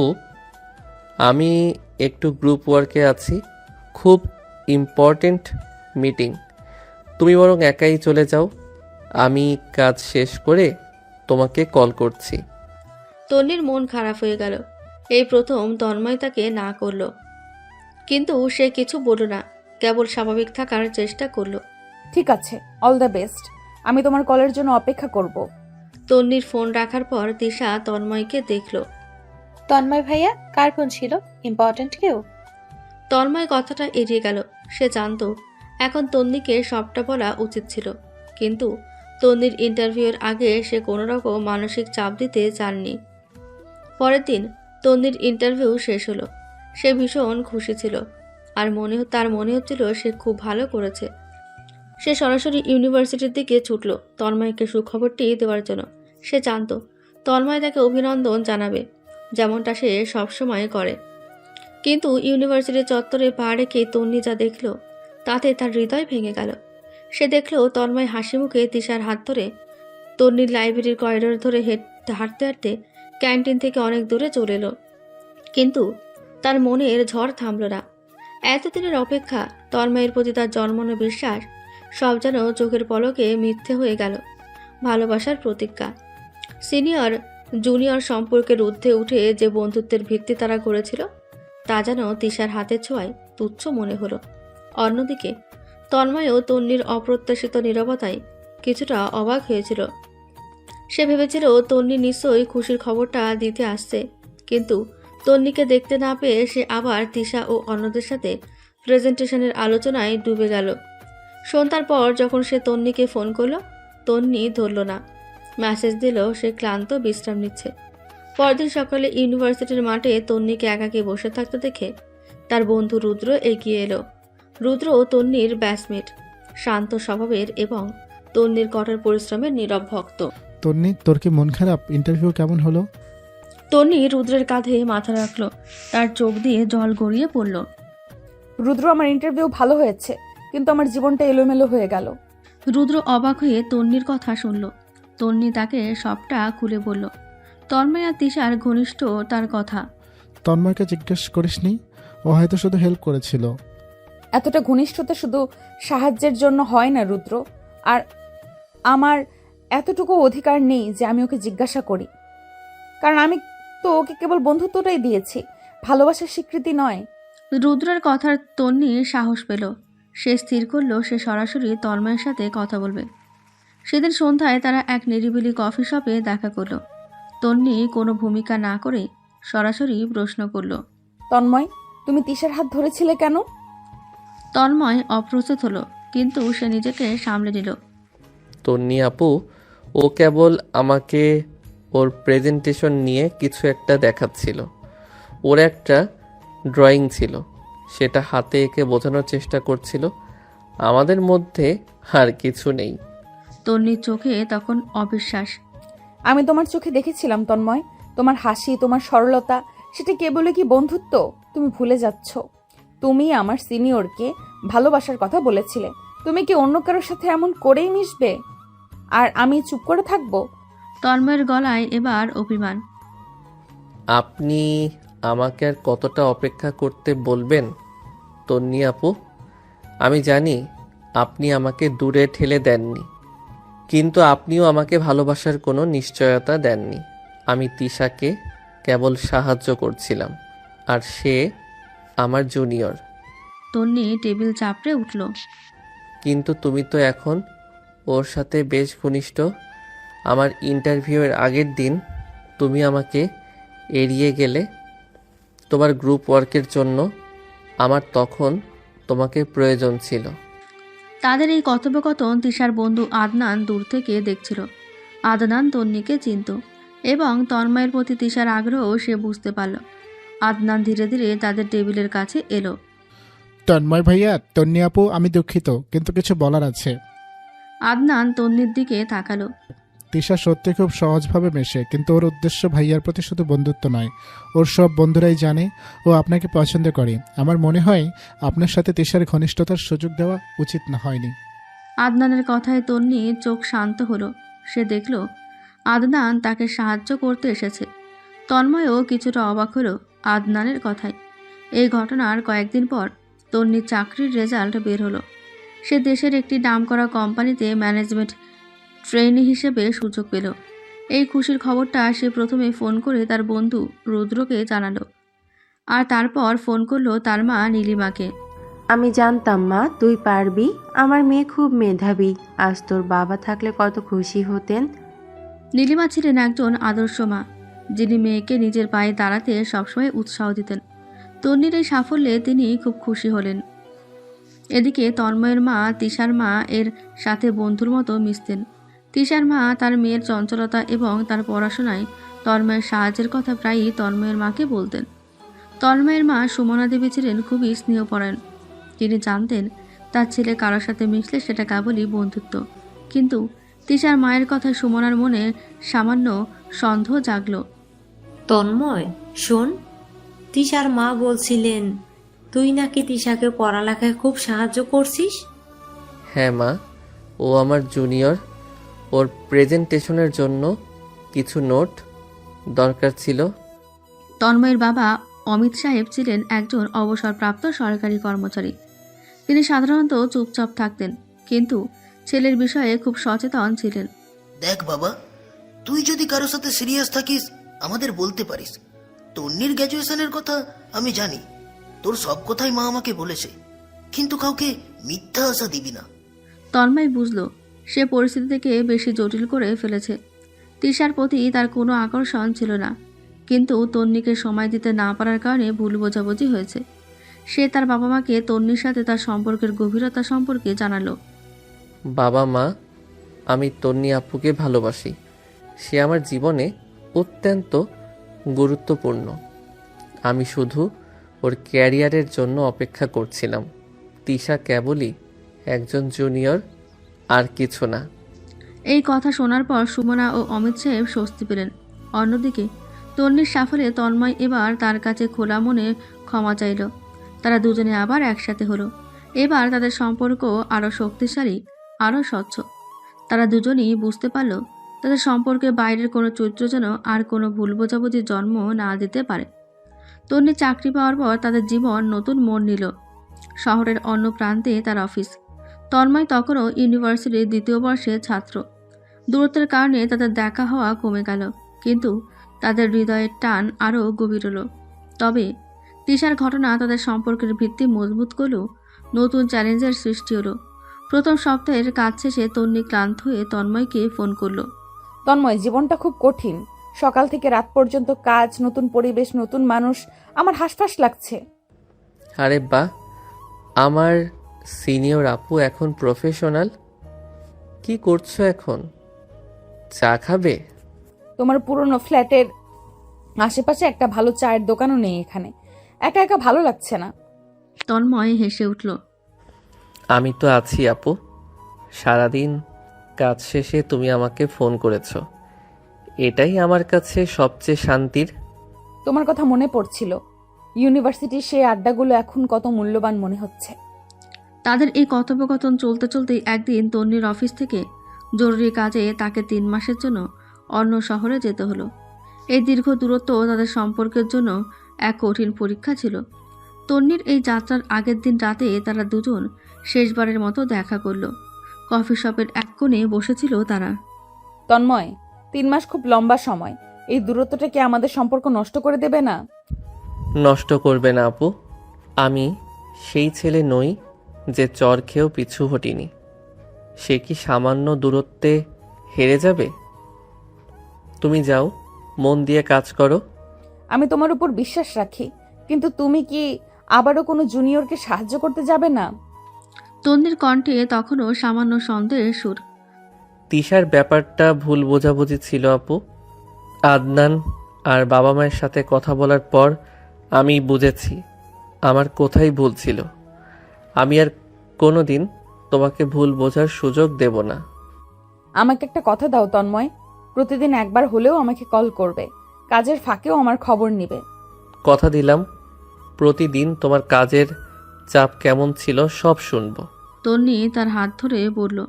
আমি একটু গ্রুপ ওয়ার্কে আছি, খুব ইম্পর্টেন্ট মিটিং। তুমি বরং একাই চলে যাও, আমি কাজ শেষ করে তোমাকে কল করছি। তন্নির মন খারাপ হয়ে গেল। এই প্রথম তন্ময় তাকে না করল, কিন্তু সে কিছু বলল না, কেবল স্বাভাবিক থাকার চেষ্টা করল। ঠিক আছে, অল দ্য বেস্ট। আমি তোমার কলের জন্য অপেক্ষা করব। তন্নির ফোন রাখার পর তিশা তন্ময়কে দেখল। তন্ময় ভাইয়া, কার ফোন ছিল? ইম্পর্ট্যান্ট কেউ? তন্ময় কথাটা এড়িয়ে গেল। সে জানত এখন তন্নিকে সবটা বলা উচিত ছিল, কিন্তু তন্নির ইন্টারভিউয়ের আগে সে কোনোরকম মানসিক চাপ দিতে চাননি। পরের দিন তন্নির ইন্টারভিউ শেষ হলো। সে ভীষণ খুশি ছিল, আর তার মনে হচ্ছিল সে খুব ভালো করেছে। সে সরাসরি ইউনিভার্সিটির দিকে ছুটল তন্ময়কে সুখবরটি দেওয়ার জন্য। সে জানত তন্ময় তাকে অভিনন্দন জানাবে, যেমনটা সে সবসময় করে। কিন্তু ইউনিভার্সিটির চত্বরে পা রেখে তন্নি যা দেখল, তাতে তার হৃদয় ভেঙে গেল। সে দেখল তন্ময় হাসি মুখে তিশার হাত ধরে তন্নির লাইব্রেরির করিডোর ধরে হাঁটতে হাঁটতে ক্যান্টিন থেকে অনেক দূরে চলে এলো। কিন্তু তার মনের ঝড় থামল না। এতদিনের অপেক্ষা, তন্ময়ের প্রতি তার জন্মানো বিশ্বাস, সব যেন চোখের পলকে মিথ্যে হয়ে গেল। ভালোবাসার প্রতিজ্ঞা, সিনিয়র জুনিয়র সম্পর্কের ঊর্ধ্বে উঠে যে বন্ধুত্বের ভিত্তি তারা গড়েছিল, তা যেন তিশার হাতের ছোঁয়ায় তুচ্ছ মনে হলো। অন্যদিকে তন্ময়ও তন্নির অপ্রত্যাশিত নীরবতায় কিছুটা অবাক হয়েছিল। সে ভেবেছিল তন্নি নিশ্চয়ই খুশির খবরটা দিতে আসছে, কিন্তু তন্নিকে দেখতে না পেয়ে সে আবার তিশা ও অন্যদের সাথে প্রেজেন্টেশনের আলোচনায় ডুবে গেল। সন্ধ্যার পর যখন সে তন্নিকে ফোন করলো, তন্নি ধরল না। মেসেজ দিল সে ক্লান্ত, বিশ্রাম নিচ্ছে। পরদিন সকালে ইউনিভার্সিটির মাঠে তন্নিকে একাকী বসে থাকতে দেখে তার বন্ধু রুদ্র এগিয়ে এলো। রুদ্র তন্নির ব্যাচমেট, শান্ত স্বভাবের এবং তন্নির কঠোর পরিশ্রমের নীরব ভক্ত। তন্নি, তোর কি মন খারাপ? ইন্টারভিউ কেমন হলো? তন্নি রুদ্রের কাঁধে মাথা রাখলো, তার চোখ দিয়ে জল গড়িয়ে পড়ল। রুদ্র, আমার ইন্টারভিউ ভালো হয়েছে, কিন্তু আমার জীবনটা এলোমেলো হয়ে গেল। রুদ্র অবাক হয়ে তন্নির কথা শুনল। তন্নি তাকে সবটা খুলে বলল। তন্ময় আর তিশার ঘনিষ্ঠ তার কথা। তন্ময়কে জিজ্ঞেস করিসনি? ও হয়তো শুধু হেল্প করেছিল। এতটা ঘনিষ্ঠতা শুধু সাহায্যের জন্য হয় না রুদ্র, আর আমার এতটুকু অধিকার নেই যে আমি ওকে জিজ্ঞাসা করি, কারণ আমি তো ওকে কেবল বন্ধুত্বটাই দিয়েছি, ভালোবাসার স্বীকৃতি নয়। রুদ্রের কথার তন্নি সাহস পেল। সে স্থির করলো সে সরাসরি তন্ময়ের সাথে কথা বলবে। সেদিন সন্ধ্যায় তারা এক নিরিবিলি কফি শপে দেখা করলো। তন্নি কোনো ভূমিকা না করে সরাসরি প্রশ্ন করল। তন্ময়, তুমি তিশার হাত ধরেছিলে কেন? তন্ময় অপ্রস্তুত হলো, কিন্তু সে নিজেকে সামলে নিল। তন্নি আপু, ও কেবল আমাকে ওর প্রেজেন্টেশন নিয়ে কিছু একটা দেখাচ্ছিল। ওর একটা ড্রয়িং ছিল, সেটা হাতে এঁকে বোঝানোর চেষ্টা করছিল আমাদের মধ্যে আর কিছু নেই। তন্নির চোখে তখন অবিশ্বাস। আমি তোমার চোখে দেখেছিলাম তন্ময়, তোমার হাসি, তোমার সরলতা, সেটা কেবলই কি বন্ধুত্ব? তুমি ভুলে যাচ্ছ। তুমি আমার সিনিয়রকে ভালোবাসার কথা বলেছিলে। তুমি কি অন্য কারোর সাথে এমন করেই মিশবে আর আমি চুপ করে থাকবো? তন্ময়ের গলায় এবার অভিমান। আপনি আমাকে আর কতটা অপেক্ষা করতে বলবেন তন্নি আপু? আমি জানি আপনি আমাকে দূরে ঠেলে দেননি, কিন্তু আপনিও আমাকে ভালোবাসার কোনো নিশ্চয়তা দেননি। আমি তিশাকে কেবল সাহায্য করছিলাম, আর সে আমার জুনিয়র। তন্নি টেবিল চাপড়ে উঠল। কিন্তু তুমি তো এখন ওর সাথে বেশ ঘনিষ্ঠ। আমার ইন্টারভিউয়ের আগের দিন তুমি আমাকে এড়িয়ে গেলে তোমার গ্রুপ ওয়ার্কের জন্য। আমার তখন তোমাকে প্রয়োজন ছিল। তাদের এই কথোপকথন তিশার বন্ধু আদনান দূর থেকে দেখছিল। আদনান তন্নিকে চিনত এবং তন্ময়ের প্রতি তিশার আগ্রহ সে বুঝতে পারল। আদনান ধীরে ধীরে তাদের টেবিলের কাছে এলো। তন্ময় ভাইয়া, তন্নি আপু, আমি দুঃখিত, কিন্তু কিছু বলার আছে। আদনান তন্নির দিকে তাকালো। তিশা সত্যি খুব সহজভাবে মেশে, কিন্তু ওর উদ্দেশ্য ভাইয়ার প্রতি শুধু বন্ধুত্ব নয়। ওর সব বন্ধুরাই জানে ও আপনাকে পছন্দ করে। আমার মনে হয় আপনার সাথে তিশার ঘনিষ্ঠতার সুযোগ দেওয়া উচিত না হয়নি। আদনানের কথায় তন্নি চোখ শান্ত হলো। সে দেখল আদনান তাকে সাহায্য করতে এসেছে। তন্ময়ও কিছুটা অবাক হলো আদনানের কথায়। এই ঘটনার কয়েকদিন পর তন্নির চাকরির রেজাল্ট বের হলো। সে দেশের একটি নামকরা কোম্পানিতে ম্যানেজমেন্ট ট্রেনি হিসেবে সুযোগ পেল। এই খুশির খবরটা সে প্রথমে ফোন করে তার বন্ধু রুদ্রকে জানালো, আর তারপর ফোন করলো তার মা নীলিমাকে। আমি জানতাম মা তুই পারবি, আমার মেয়ে খুব মেধাবী, আজ তোর বাবা থাকলে কত খুশি হতেন। নীলিমা ছিলেন একজন আদর্শ মা, যিনি মেয়েকে নিজের পায়ে দাঁড়াতে সবসময় উৎসাহ দিতেন। তন্নির এই সাফল্যে তিনি খুব খুশি হলেন। এদিকে তন্ময়ের মা তিশার মা এর সাথে বন্ধুর মতো মিশতেন। তিশার মা তার মেয়ের চঞ্চলতা এবং তার পড়াশোনায় তন্ময়ের সাহায্যের কথা প্রায়ই তন্ময়ের মাকে বলতেন। তন্ময়ের মা সুমনা দেবী ছিলেন খুবই স্নেহপরায়ণ। তিনি জানতেন তার ছেলে কারোর সাথে মিশলে সেটা কেবলই বন্ধুত্ব। কিন্তু তিশার মায়ের কথায় সুমনার মনে সামান্য সন্দেহ জাগল। তন্ময়, শোন, তিশার মা বলছিলেন তুই নাকি তিশাকে পড়ালেখায় খুব সাহায্য করছিস। হ্যাঁ মা, ও আমার জুনিয়র। ওর প্রেজেন্টেশনের জন্য কিছু নোট দরকার ছিল। তন্ময়ের বাবা অমিত সাহেব ছিলেন একজন অবসরপ্রাপ্ত সরকারি কর্মচারী। তিনি সাধারণত চুপচাপ থাকতেন, কিন্তু ছেলের বিষয়ে খুব সচেতন ছিলেন। দেখ বাবা, তুই যদি কারোর সাথে সিরিয়াস থাকিস আমাদের বলতে পারিস। তন্নির গ্র্যাজুয়েশনের কথা আমি জানি, তোর সব কথাই মা আমাকে বলেছে, কিন্তু কাউকে মিথ্যা আশা দিবি না। তন্ময় বুঝল সে পরিস্থিতি থেকে বেশি জটিল করে ফেলেছে। তিশার প্রতি তার কোনো আকর্ষণ ছিল না, কিন্তু তন্নিকে সময় দিতে না পারার কারণে ভুল বোঝাবুঝি হয়েছে। সে তার বাবা মাকে তন্নির সাথে তার সম্পর্কের গভীরতা সম্পর্কে জানালো। বাবা মা, আমি তন্নি আপুকে ভালোবাসি। সে আমার জীবনে অত্যন্ত গুরুত্বপূর্ণ। আমি শুধু ওর ক্যারিয়ারের জন্য অপেক্ষা করছিলাম। তিশা কেবলই একজন জুনিয়র, আর কিছু না। এই কথা শোনার পর সুমনা ও অমিত সাহেব স্বস্তি পেলেন। অন্যদিকে তন্নির সাফল্যে তন্ময় এবার তার কাছে খোলা মনে ক্ষমা চাইল। তারা দুজনে আবার একসাথে হলো। এবার তাদের সম্পর্ক আরও শক্তিশালী, আরও স্বচ্ছ। তারা দুজনেই বুঝতে পারল তাদের সম্পর্কে বাইরের কোনো চরিত্র যেন আর কোনো ভুল বোঝাবুঝির জন্ম না দিতে পারে। তন্নি চাকরি পাওয়ার পর তাদের জীবন নতুন মোড় নিল। শহরের অন্য প্রান্তে তার অফিস। তন্ময় তখনও ইউনিভার্সিটির 2য় বর্ষের ছাত্র। দূরত্বের কারণে তাদের দেখা হওয়া কমে গেল, কিন্তু তাদের হৃদয়ের টান আরও গভীর হলো। তবে তিশার ঘটনা তাদের সম্পর্কের ভিত্তি মজবুত করল, নতুন চ্যালেঞ্জের সৃষ্টি হলো। প্রথম সপ্তাহের কাজ শেষে তন্নি ক্লান্ত হয়ে তন্ময়কে ফোন করলো। তন্ময়, জীবনটা খুব কঠিন। সকাল থেকে রাত পর্যন্ত কাজ, নতুন পরিবেশ, নতুন মানুষ। আমার হাসফাস লাগছে। আরে বাহ, আমার সিনিয়র আপু এখন প্রফেশনাল। কি করছো এখন? চা খাবে? তোমার পুরনো ফ্ল্যাটের আশেপাশে একটা ভালো চায়ের দোকানও নেই এখানে। একা একা ভালো লাগছে না। তন্ময় হেসে উঠল। আমি তো আছি আপু। সারাদিন কাজ শেষে তুমি আমাকে ফোন করেছো, এটাই আমার কাছে সবচেয়ে শান্তির। তোমার কথা মনে পড়ছিল। ইউনিভার্সিটির সেই আড্ডাগুলো এখন কত মূল্যবান মনে হচ্ছে। তাদের এই কথোপকথন চলতে চলতেই একদিন তন্নির অফিস থেকে জরুরি কাজে তাকে 3 মাসের জন্য অন্য শহরে যেতে হলো। এই দীর্ঘ দূরত্ব তাদের সম্পর্কের জন্য এক কঠিন পরীক্ষা ছিল। তন্নির এই যাত্রার আগের দিন রাতে তারা দুজন শেষবারের মতো দেখা করলো। কফি শপের এক কোণে বসেছিল তারা। তন্ময়, 3 মাস খুব লম্বা সময়। এই দূরত্বটা কি আমাদের সম্পর্ক নষ্ট করে দেবে না? নষ্ট করবে না আপু। আমি সেই ছেলে নই যে চর খেয়েও পিছু হটিনি। সে কি সামান্য দূরত্বে হেরে যাবে? তুমি যাও, মন দিয়ে কাজ করো। আমি তোমার উপর বিশ্বাস রাখি, কিন্তু তুমি কি আবারও কোনো জুনিয়রকে সাহায্য করতে যাবে না? তন্নির কণ্ঠে তখনও সামান্য সন্দেহের সুর। তিশার ব্যাপারটা ভুল বোঝাবুঝি ছিল আপু। আদনান আর বাবা মায়ের সাথে কথা বলার পর আমি বুঝেছি আমার কোথায় ভুল ছিল। আমি আর কোনোদিন তোমাকে ভুল বোঝার সুযোগ দেব না। আমাকে একটা কথা দাও তন্ময়, প্রতিদিন একবার হলেও আমাকে কল করবে। কাজের ফাঁকেও আমার খবর নিবে। কথা দিলাম, প্রতিদিন তোমার কাজের চাপ কেমন ছিল সব শুনবো। তন্নি তার হাত ধরে বলল,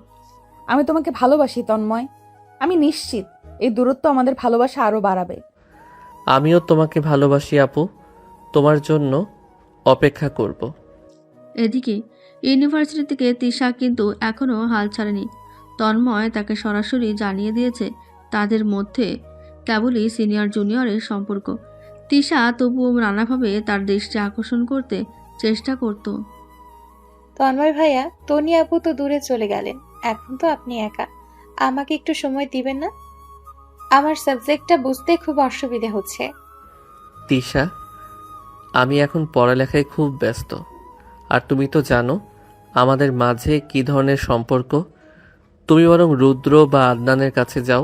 আমি তোমাকে ভালোবাসি তন্ময়। আমি নিশ্চিত এই দূরত্ব আমাদের ভালোবাসা আরো বাড়াবে। আমিও তোমাকে ভালোবাসি আপু, তোমার জন্য অপেক্ষা করব। এদিকে ইউনিভার্সিটি থেকে তিশা কিন্তু এখনও হাল ছাড়েনি। তন্ময় তাকে সরাসরি জানিয়ে দিয়েছে তাদের মধ্যে কেবলই সিনিয়র জুনিয়রের সম্পর্ক। তিশা তবুও নানাভাবে তার দৃষ্টি আকর্ষণ করতে চেষ্টা করত। তন্ময় ভাইয়া, তনি আপু তো দূরে চলে গেলেন, এখন তো আপনি একা। আমাকে একটু সময় দিবেন না? আমার সাবজেক্টটা বুঝতে খুব অসুবিধা হচ্ছে। তিশা, আমি এখন পড়ালেখায় খুব ব্যস্ত, আর তুমি তো জানো আমাদের মাঝে কী ধরনের সম্পর্ক। তুমি বরং রুদ্র বা আদনানের কাছে যাও,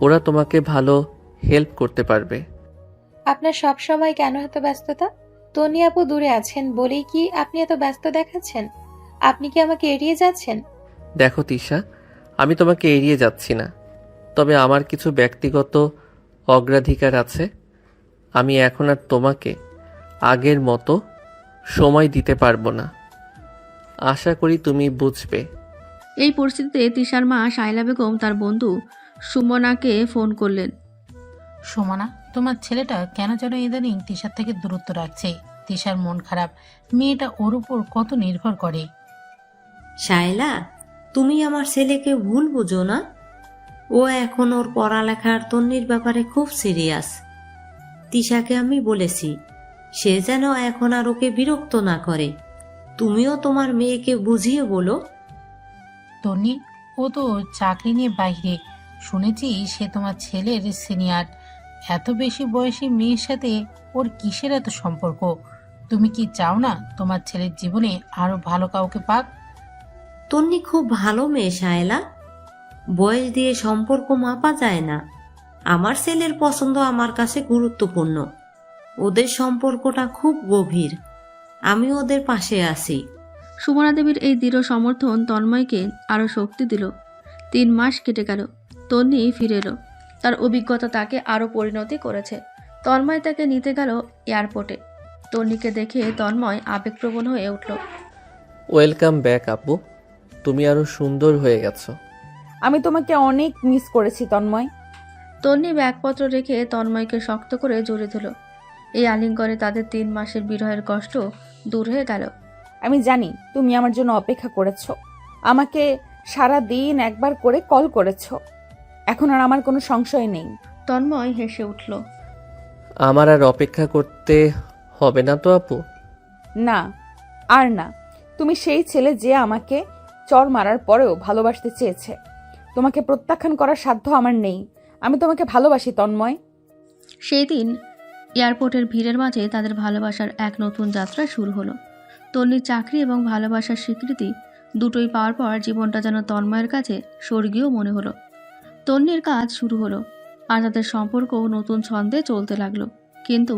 ওরা তোমাকে ভালো হেল্প করতে পারবে। আপনার সব সময় কেন এত ব্যস্ততা? তনি আপু দূরে আছেন বলেই কি আপনি এত ব্যস্ত দেখাচ্ছেন? আপনি কি আমাকে এড়িয়ে যাচ্ছেন? দেখো তিশা, আমি তোমাকে এড়িয়ে যাচ্ছি না, তবে আমার কিছু ব্যক্তিগত অগ্রাধিকার আছে। আমি এখন আর তোমাকে আগের মতো সময় দিতে পারবো না। আশা করি তুমি বুঝবে। এই পরিস্থিতিতে তিশার মা শাইলা বেগম তার বন্ধু সুমনাকে ফোন করলেন। সুমনা, তোমার ছেলেটা কেন যেন ইদানিং তিশার থেকে দূরত্ব রাখছে। তিশার মন খারাপ। মেয়েটা ওর উপর কত নির্ভর করে। শায়লা, তুমি আমার ছেলেকে ভুল বুঝো না। ও এখন ওর পড়ালেখার তন্নির ব্যাপারে খুব সিরিয়াস। তিশাকে আমি বলেছি সে যেন এখন আর ওকে বিরক্ত না করে। তুমিও তোমার মেয়েকে বুঝিয়ে বলো। তন্নি, ও তো চাকরি নিয়ে বাইরে। শুনেছি সে তোমার ছেলের সিনিয়র। এত বেশি বয়সী মেয়ের সাথে ওর কিসের এত সম্পর্ক? তুমি কি চাও না তোমার ছেলের জীবনে আরো ভালো কাউকে পাক? তন্নি খুব ভালো মেয়ে শায়লা, বয়স দিয়ে সম্পর্ক মাপা যায় না। আমার ছেলের পছন্দ আমার কাছে গুরুত্বপূর্ণ। ওদের সম্পর্কটা খুব গভীর, আমি ওদের পাশে আছি। সুমনা দেবীর এই দৃঢ় সমর্থন তন্ময়কে আরও শক্তি দিল। 3 মাস কেটে গেল, তন্নি ফিরে এলো। তার অভিজ্ঞতা তাকে আরও পরিণতি করেছে। তন্ময় তাকে নিতে গেল এয়ারপোর্টে। তন্নিকে দেখে তন্ময় আবেগপ্রবণ হয়ে উঠল। ওয়েলকাম ব্যাক আপু, তুমি আরো সুন্দর হয়ে গেছো। আমি তোমাকে অনেক মিস করেছি তন্ময়। তন্নি ব্যাগপত্র রেখে তন্ময়কে শক্ত করে জড়িয়ে ধরল। এই আলিঙ্গনে তাদের 3 মাসের বিরহের কষ্ট দূর হয়ে গেল। আমি জানি তুমি আমার জন্য অপেক্ষা করেছো, আমাকে সারা দিন একবার করে কল করেছো। এখন আর আমার কোনো সংশয় নেই। তন্ময় হেসে উঠল। আমার আর অপেক্ষা করতে হবে না তো আপু? না, আর না। তুমি সেই ছেলে যে আমাকে চর মারার পরেও ভালোবাসতে চেয়েছে। তোমাকে প্রত্যাখ্যান করার সাধ্য আমার নেই। আমি তোমাকে ভালোবাসি তন্ময়। সেই দিন এয়ারপোর্টের ভিড়ের মাঝে তাদের ভালোবাসার এক নতুন যাত্রা শুরু হলো। তন্নির চাকরি এবং ভালোবাসার স্বীকৃতি দুটোই পাওয়ার পর জীবনটা যেন তন্ময়ের কাছে স্বর্গীয় মনে হলো। তন্নির কাজ শুরু হলো, আর তাদের সম্পর্কও নতুন ছন্দে চলতে লাগলো। কিন্তু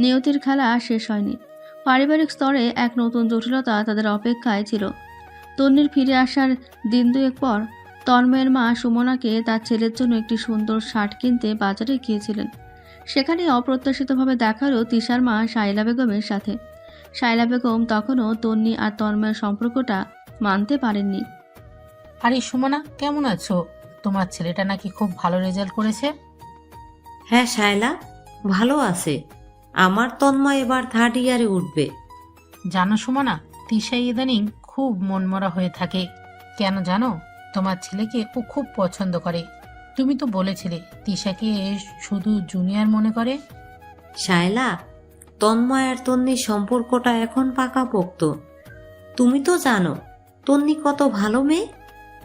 নিয়তির খেলা শেষ হয়নি। পারিবারিক স্তরে এক নতুন জটিলতা তাদের অপেক্ষায় ছিল। তন্নির ফিরে আসার দিন 2 পর তন্ময়ের মা সুমনাকে তার ছেলের জন্য একটি সুন্দর শার্ট কিনতে বাজারে গিয়েছিলেন। সেখানে অপ্রত্যাশিতভাবে দেখা হলো তিশার মা শাইলা বেগমের সাথে। শাইলা বেগম তখনও তন্নি আর তন্ময়ের সম্পর্কটা মানতে পারেননি। আরে সুমনা, কেমন আছো? তোমার ছেলেটা নাকি খুব ভালো রেজাল্ট করেছে। হ্যাঁ শায়লা, ভালো আছে। আমার তন্ময় এবার 3rd ইয়ারে উঠবে। জানো সুমনা, তিশা ইদানিং খুব মনমরা হয়ে থাকে। কেন জানো? তোমার ছেলেকে ও খুব পছন্দ করে। তুমি তো বলেছিলে তিশাকে শুধু জুনিয়র মনে করে। শায়লা, তন্ময় আর তন্নির সম্পর্কটা এখন পাকাপোক্ত। তুমি তো জানো তন্নি কত ভালো মেয়ে,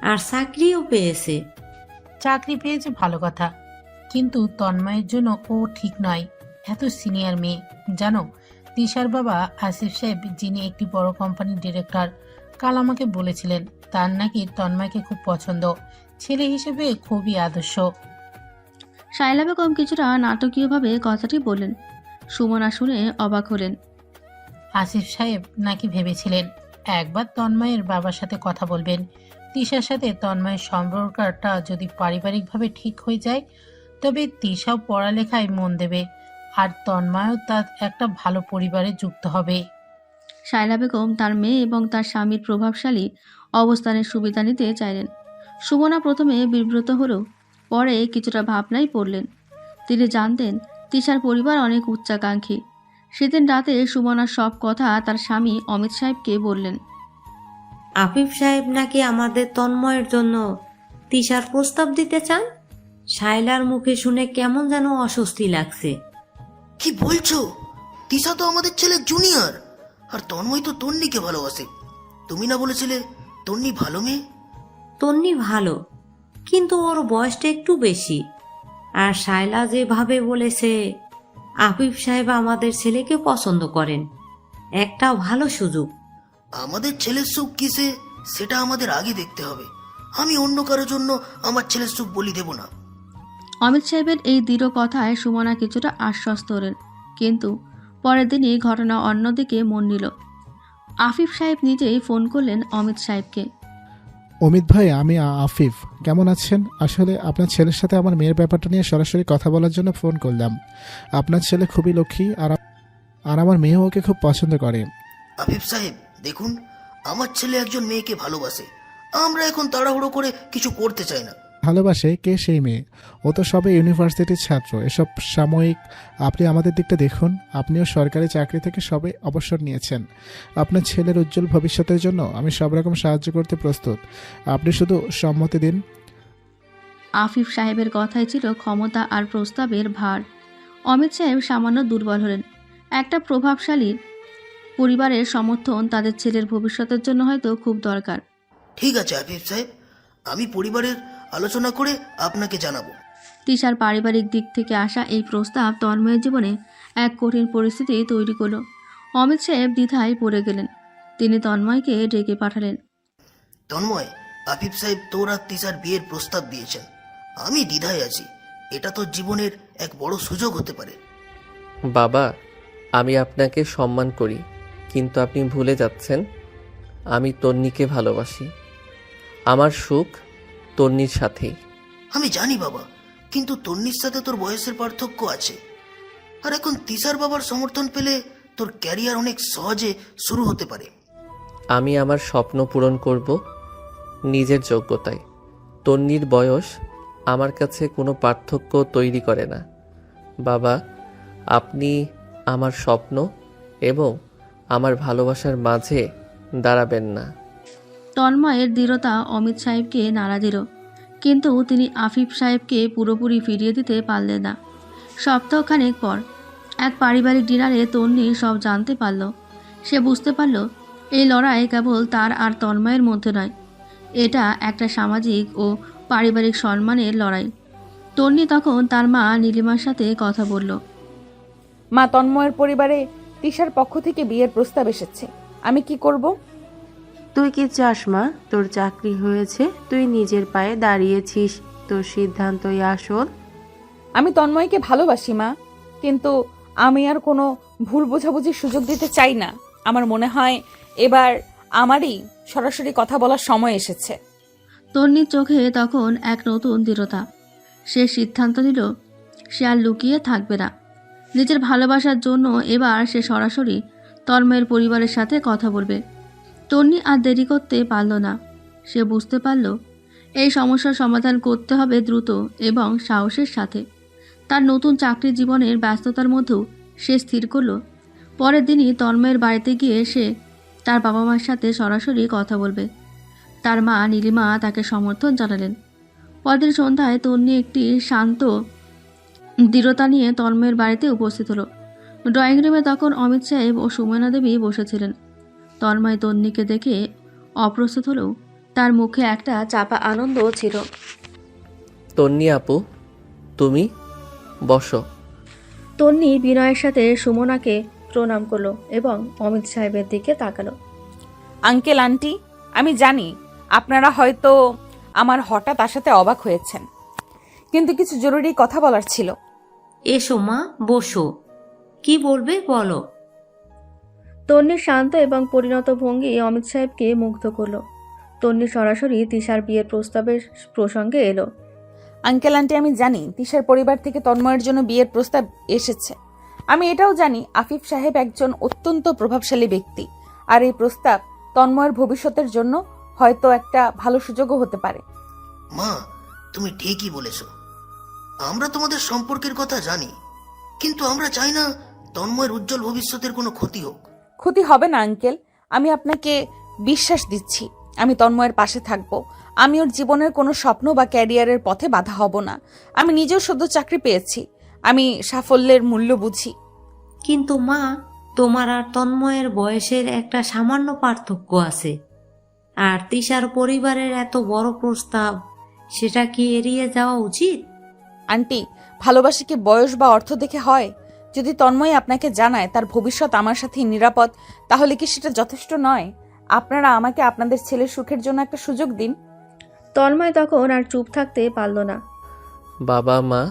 আর চাকরিও পেয়েছে। চাকরি পেয়েছে ভালো কথা, কিন্তু তন্ময়ের জন্য ও ঠিক নয়। এত সিনিয়র মেয়ে। জানো, তিশার বাবা আসিফ সাহেব, যিনি একটি বড় কোম্পানির ডিরেক্টর, কাল আমাকে বলেছিলেন তার নাকি তন্ময়কে খুব পছন্দ। ছেলে হিসেবে খুবই আদর্শ। শাইলা বেগম কিছুটা নাটকীয়ভাবে কথাটি বললেন। সুমনা শুনে অবাক হলেন। আসিফ সাহেব নাকি ভেবেছিলেন একবার তন্ময়ের বাবার সাথে কথা বলবেন। তিশার সাথে তন্ময়ের সম্পর্কটা যদি পারিবারিকভাবে ঠিক হয়ে যায়, তবে তিশাও পড়ালেখায় মন দেবে, আর তন্ময়ও তার একটা ভালো পরিবারে যুক্ত হবে। শাইলা বেগম তার মেয়ে এবং তার স্বামীর প্রভাবশালী অবস্থানের সুবিধা নিতে চাইলেন। সুমনা প্রথমে বিব্রত হলেও পরে কিছুটা ভাবনায় পড়লেন। তিনি জানতেন তিশার পরিবার অনেক উচ্চাকাঙ্ক্ষী। সেদিন রাতে সুমনার সব কথা তার স্বামী অমিত সাহেবকে বললেন। আফিফ সাহেব নাকি আমাদের তন্ময়ের জন্য তিশার প্রস্তাব দিতে চান। শায়লার মুখে শুনে কেমন যেন অস্বস্তি লাগছে। কি বলছো? তিশা তো আমাদের ছেলে জুনিয়র, আর তন্ময় তো তন্নিকে ভালোবাসে। তুমি না বলেছিলে তন্নি ভালো মেয়ে? তন্নি ভালো, কিন্তু ওর বয়সটা একটু বেশি। আর শায়লা যেভাবে বলেছে, আফিফ সাহেব আমাদের ছেলেকে পছন্দ করেন। একটা ভালো সুযোগ। আমাদের ছেলের সুখ কিসে সেটা আমাদের আগে দেখতে হবে। আমি অন্য কারোর জন্য আমার ছেলের সুখ বলি দেব না। অমিত সাহেবের এই দৃঢ় কথায় সুমনা কিছুটা আশ্বস্ত হলেন। কিন্তু পরের দিনই ঘটনা অন্যদিকে মন নিল। আফিফ সাহেব নিজেই ফোন করলেন অমিত সাহেবকে। অমিত ভাই, আমি আফিফ। কেমন আছেন? আসলে আপনার ছেলের সাথে আমার মেয়ের ব্যাপারটা নিয়ে সরাসরি কথা বলার জন্য ফোন করলাম। আপনার ছেলে খুবই লক্ষ্মী, আর আমার মেয়েও ওকে খুব পছন্দ করে। আফিফ সাহেব, দেখুন, আমার ছেলে একজন মেয়েকে ভালোবাসে। আমরা এখন তাড়াহুড়ো করে কিছু করতে চাই না। ভালোবাসে? কে সেই মেয়ে? ও তো সবে ইউনিভার্সিটির ছাত্র। এসব সাময়িক। আপনি আমাদের দিকটা দেখুন। আপনিও সরকারি চাকরি থেকে সবে অবসর নিয়েছেন। আপনার ছেলের উজ্জ্বল ভবিষ্যতের জন্য আমি সব রকম সাহায্য করতে প্রস্তুত। আপনি শুধু সম্মতি দিন। আফিফ সাহেবের কথাই ছিল ক্ষমতা আর প্রস্তাবের ভার। অমিত সাহেব সামান্য দুর্বল হলেন। একটা প্রভাবশালী পরিবারের সমর্থন তাদের ছেলের ভবিষ্যতের জন্য হয়তো খুব দরকার। ঠিক আছে আফিফ সাহেব, আমি পরিবারের আলোচনা করে আপনাকে জানাবো। তিশার পারিবারিক দিক থেকে আসা এই প্রস্তাব তন্ময়ের জীবনে এক কঠিন পরিস্থিতি তৈরি করলো। অমিত সাহেব দ্বিধায় পড়ে গেলেন। তিনি তন্ময়কে ডেকে পাঠালেন। তন্ময়, আফিফ সাহেব তোর আর তিশার বিয়ের প্রস্তাব দিয়েছেন। আমি দ্বিধায় আছি। এটা তোর জীবনের এক বড় সুযোগ হতে পারে। বাবা, আমি আপনাকে সম্মান করি, কিন্তু আপনি ভুলে যাচ্ছেন আমি তন্নিকে ভালোবাসি। আমার সুখ তন্নির সাথেই। আমি জানি বাবা, কিন্তু তন্নির সাথে তোর বয়সের পার্থক্য আছে। আর এখন তিশার বাবার সমর্থন পেলে তোর ক্যারিয়ার অনেক সহজে শুরু হতে পারে। আমি আমার স্বপ্ন পূরণ করব নিজের যোগ্যতায়। তন্নির বয়স আমার কাছে কোনো পার্থক্য তৈরি করে না। বাবা, আপনি আমার স্বপ্ন এবং আমার ভালোবাসার মাঝে দাঁড়াবেন না। তন্ময়ের দৃঢ়তা অমিত সাহেবকে নাড়া দিল, কিন্তু তিনি আফিফ সাহেবকে পুরোপুরি ফিরিয়ে দিতে পারলেন না। সপ্তাহখানেক পর এক পারিবারিক ডিনারে তন্নি সব জানতে পারল। সে বুঝতে পারল এই লড়াই কেবল তার আর তন্ময়ের মধ্যে নয়, এটা একটা সামাজিক ও পারিবারিক সম্মানের লড়াই। তন্নি তখন তার মা নীলিমার সাথে কথা বলল। মা, তন্ময়ের পরিবারে তিশার পক্ষ থেকে বিয়ের প্রস্তাব এসেছে। আমি কি করব? তুই কি চাস মা? তোর চাকরি হয়েছে, তুই নিজের পায়ে দাঁড়িয়েছিস, তোর সিদ্ধান্তই আসল। আমি তন্ময়কে ভালোবাসি মা, কিন্তু আমি আর কোনো ভুল বোঝাবুঝির সুযোগ দিতে চাই না। আমার মনে হয় এবার আমারই সরাসরি কথা বলার সময় এসেছে। তন্নির চোখে তখন এক নতুন দৃঢ়তা। সে সিদ্ধান্ত নিল সে আর লুকিয়ে থাকবে না। নিজের ভালোবাসার জন্য এবার সে সরাসরি তন্ময়ের পরিবারের সাথে কথা বলবে। তন্নি আর দেরি করতে পারল না। সে বুঝতে পারল এই সমস্যার সমাধান করতে হবে দ্রুত এবং সাহসের সাথে। তার নতুন চাকরি জীবনের ব্যস্ততার মধ্যেও সে স্থির করল পরের দিনই তন্ময়ের বাড়িতে গিয়ে সে তার বাবা মার সাথে সরাসরি কথা বলবে। তার মা নীলিমা তাকে সমর্থন জানালেন। পরদিন সন্ধ্যায় তন্নি একটি শান্ত দৃঢ়তা নিয়ে তন্ময়ের বাড়িতে উপস্থিত হলো। ড্রয়িং রুমে তখন অমিত সাহেব ও সুমনা দেবী বসেছিলেন। তন্ময় তন্নিকে দেখে অপ্রস্তুত হলেও তার মুখে একটা চাপা আনন্দ ছিল। তন্নি আপু, তুমি বসো। তন্নি বিনয়ের সাথে সুমনাকে প্রণাম করলো এবং অমিত সাহেবের দিকে তাকালো। আঙ্কেল, আন্টি, আমি জানি আপনারা হয়তো আমার হঠাৎ আসাতে অবাক হয়েছেন, কিন্তু কিছু জরুরি কথা বলার ছিল। এসো মা, বসো। কি বলবে বলো। তন্নির শান্ত এবং পরিণত ভঙ্গি অমিত সাহেবকে মুগ্ধ করলো। তন্নি সরাসরি তিশার বিয়ের প্রস্তাবের প্রসঙ্গে এলো। আঙ্কেল, আন্টি, আমি জানি তিশার পরিবার থেকে তন্ময়ের জন্য বিয়ের প্রস্তাব এসেছে। আমি এটাও জানি আফিফ সাহেব একজন অত্যন্ত প্রভাবশালী ব্যক্তি, আর এই প্রস্তাব তন্ময়ের ভবিষ্যতের জন্য হয়তো একটা ভালো সুযোগও হতে পারে। মা, তুমি ঠিকই বলেছ। আমরা তোমাদের সম্পর্কের কথা জানি, কিন্তু আমরা চাই না তন্ময়ের উজ্জ্বল ভবিষ্যতের কোনো ক্ষতি হোক। ক্ষতি হবে না আঙ্কেল, আমি আপনাকে বিশ্বাস দিচ্ছি। আমি তন্ময়ের পাশে থাকব। আমি ওর জীবনের কোনো স্বপ্ন বা ক্যারিয়ারের পথে বাধা হব না। আমি নিজেও সদ্য চাকরি পেয়েছি। আমি সাফল্যের মূল্য বুঝি। কিন্তু মা, তোমার আর তন্ময়ের বয়সের একটা সামান্য পার্থক্য আছে। আর তিশার পরিবারের এত বড় প্রস্তাব, সেটা কি এড়িয়ে যাওয়া উচিত? আন্টি, ভালোবাসা কি বয়স বা অর্থ দেখে হয়? যদি তন্ময় আপনাকে জানায় তার ভবিষ্যৎ আমার সাথেই নিরাপদ, তাহলে কি সেটা যথেষ্ট নয়? আপনারা আমাকে আপনাদের ছেলের সুখের জন্য একটা সুযোগ দিন। তন্ময় তখন আর চুপ থাকতে পারল না। বাবা মা,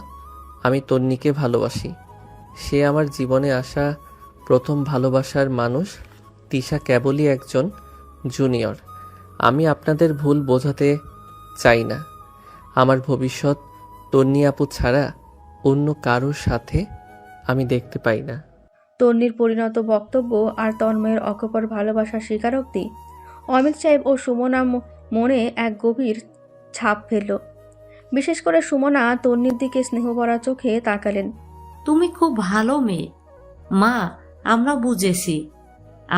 আমি তন্নিকে ভালোবাসি। সে আমার জীবনে আসা প্রথম ভালোবাসার মানুষ। তিশা কেবলই একজন জুনিয়র। আমি আপনাদের ভুল বোঝাতে চাই না। আমার ভবিষ্যৎ তন্নি আপু ছাড়া অন্য কারোর সাথে আমি দেখতে পাই না। তন্নির পরিণত বক্তব্য আর তন্ময়ের অকপর ভালোবাসার স্বীকারোক্তি অমিত সাহেব ও সুমনা মনে এক গভীর ছাপ ফেলল। বিশেষ করে সুমনা তন্নির দিকে স্নেহভরা চোখে তাকালেন। তুমি খুব ভালো মেয়ে মা, আমরা বুঝেছি।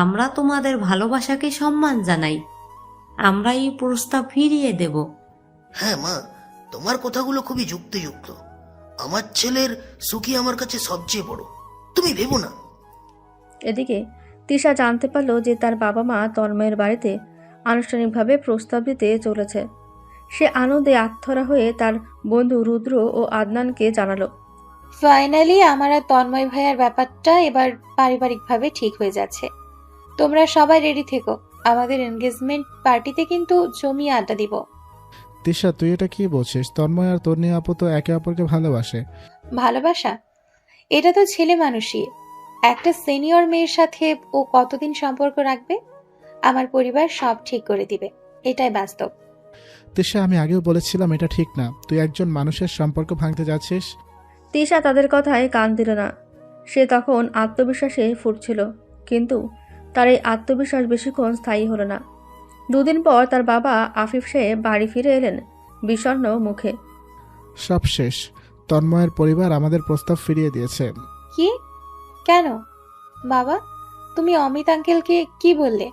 আমরা তোমাদের ভালোবাসাকে সম্মান জানাই। আমরা এই প্রস্তাব ফিরিয়ে দেব। হ্যাঁ মা, তোমার কথাগুলো খুবই যুক্তিযুক্ত। আমার ছেলের সুখী আমার কাছে সবচেয়ে বড়। তুমি ভেবো না। এদিকে তিশা জানতে পারল যে তার বাবা মা তন্ময়ের বাড়িতে আনুষ্ঠানিকভাবে প্রস্তাব দিতে চলেছে। সে আনন্দে আত্মহারা হয়ে তার বন্ধু রুদ্র ও আদনানকে জানালো। ফাইনালি আমার আর তন্ময় ভাইয়ার ব্যাপারটা এবার পারিবারিকভাবে ঠিক হয়ে যাচ্ছে। তোমরা সবাই রেডি থেকো, আমাদের এনগেজমেন্ট পার্টিতে কিন্তু জমিয়ে আড্ডা দিব। তিশা, তুই এটা কি বলছিস? তন্ময় আর তন্নি আপু তো একে অপরকে ভালোবাসে। ভালোবাসা? এটা তো ছেলে মানুষই। একটা সিনিয়র মেয়ের সাথে ও কতদিন সম্পর্ক রাখবে? আমার পরিবার সব ঠিক করে দিবে, এটাই বাস্তব। তিশা, আমি আগেও বলেছিলাম এটা ঠিক না। তুই একজন মানুষের সম্পর্ক ভাঙতে যাচ্ছিস। তিশা তাদের কথায় কান দিল না। সে তখন আত্মবিশ্বাসে ফুটছিল, কিন্তু তার এই আত্মবিশ্বাস বেশিক্ষণ স্থায়ী হলো না। 2 দিন পর তার বাবা আফিফ সাহেব বাড়ি ফিরে এলেন বিষণ্ণ মুখে। সব শেষ। তন্ময়ের পরিবার আমাদের প্রস্তাব ফিরিয়ে দিয়েছে। কি? কেন বাবা, তুমি অমিত আঙ্কেলকে কি বললে?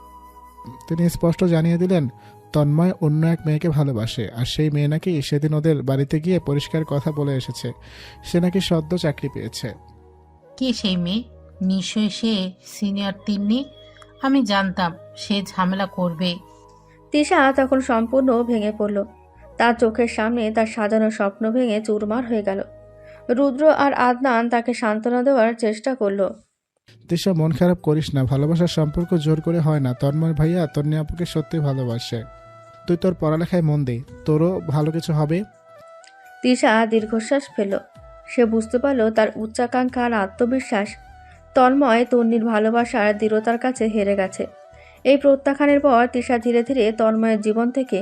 তিনি স্পষ্ট জানিয়ে দিলেন তন্ময় অন্য এক মেয়েকে ভালোবাসে, আর সেই মেয়ে নাকি সেদিন ওদের বাড়িতে গিয়ে পরিষ্কার কথা বলে এসেছে। সে নাকি সদ্য চাকরি পেয়েছে। কে সেই মেয়ে? নিশ্চয়ই সে সিনিয়র তিন্নি। আমি জানতাম সে ঝামেলা করবে। তিশা তখন সম্পূর্ণ ভেঙে পড়ল। তার চোখের সামনে তার সাজানো স্বপ্ন ভেঙে চুরমার হয়ে গেল। রুদ্র আর আদনান তাকে সান্ত্বনা দেওয়ার চেষ্টা করলো। তিশা, মন খারাপ করিস না। ভালোবাসার সম্পর্ক জোর করে হয় না। তন্ময় ভাইয়া তন্নি আপুকে সত্যি ভালোবাসে। তুই তোর পড়ালেখায় মন দে, তোরও ভালো কিছু হবে। তিশা দীর্ঘশ্বাস ফেলল। সে বুঝতে পারল তার উচ্চাকাঙ্ক্ষা আর আত্মবিশ্বাস তন্ময় তন্নির ভালোবাসার দৃঢ়তার কাছে হেরে গেছে। এই প্রত্যাখ্যানের পর তিশা ধীরে ধীরে তন্ময়ের জীবন থেকে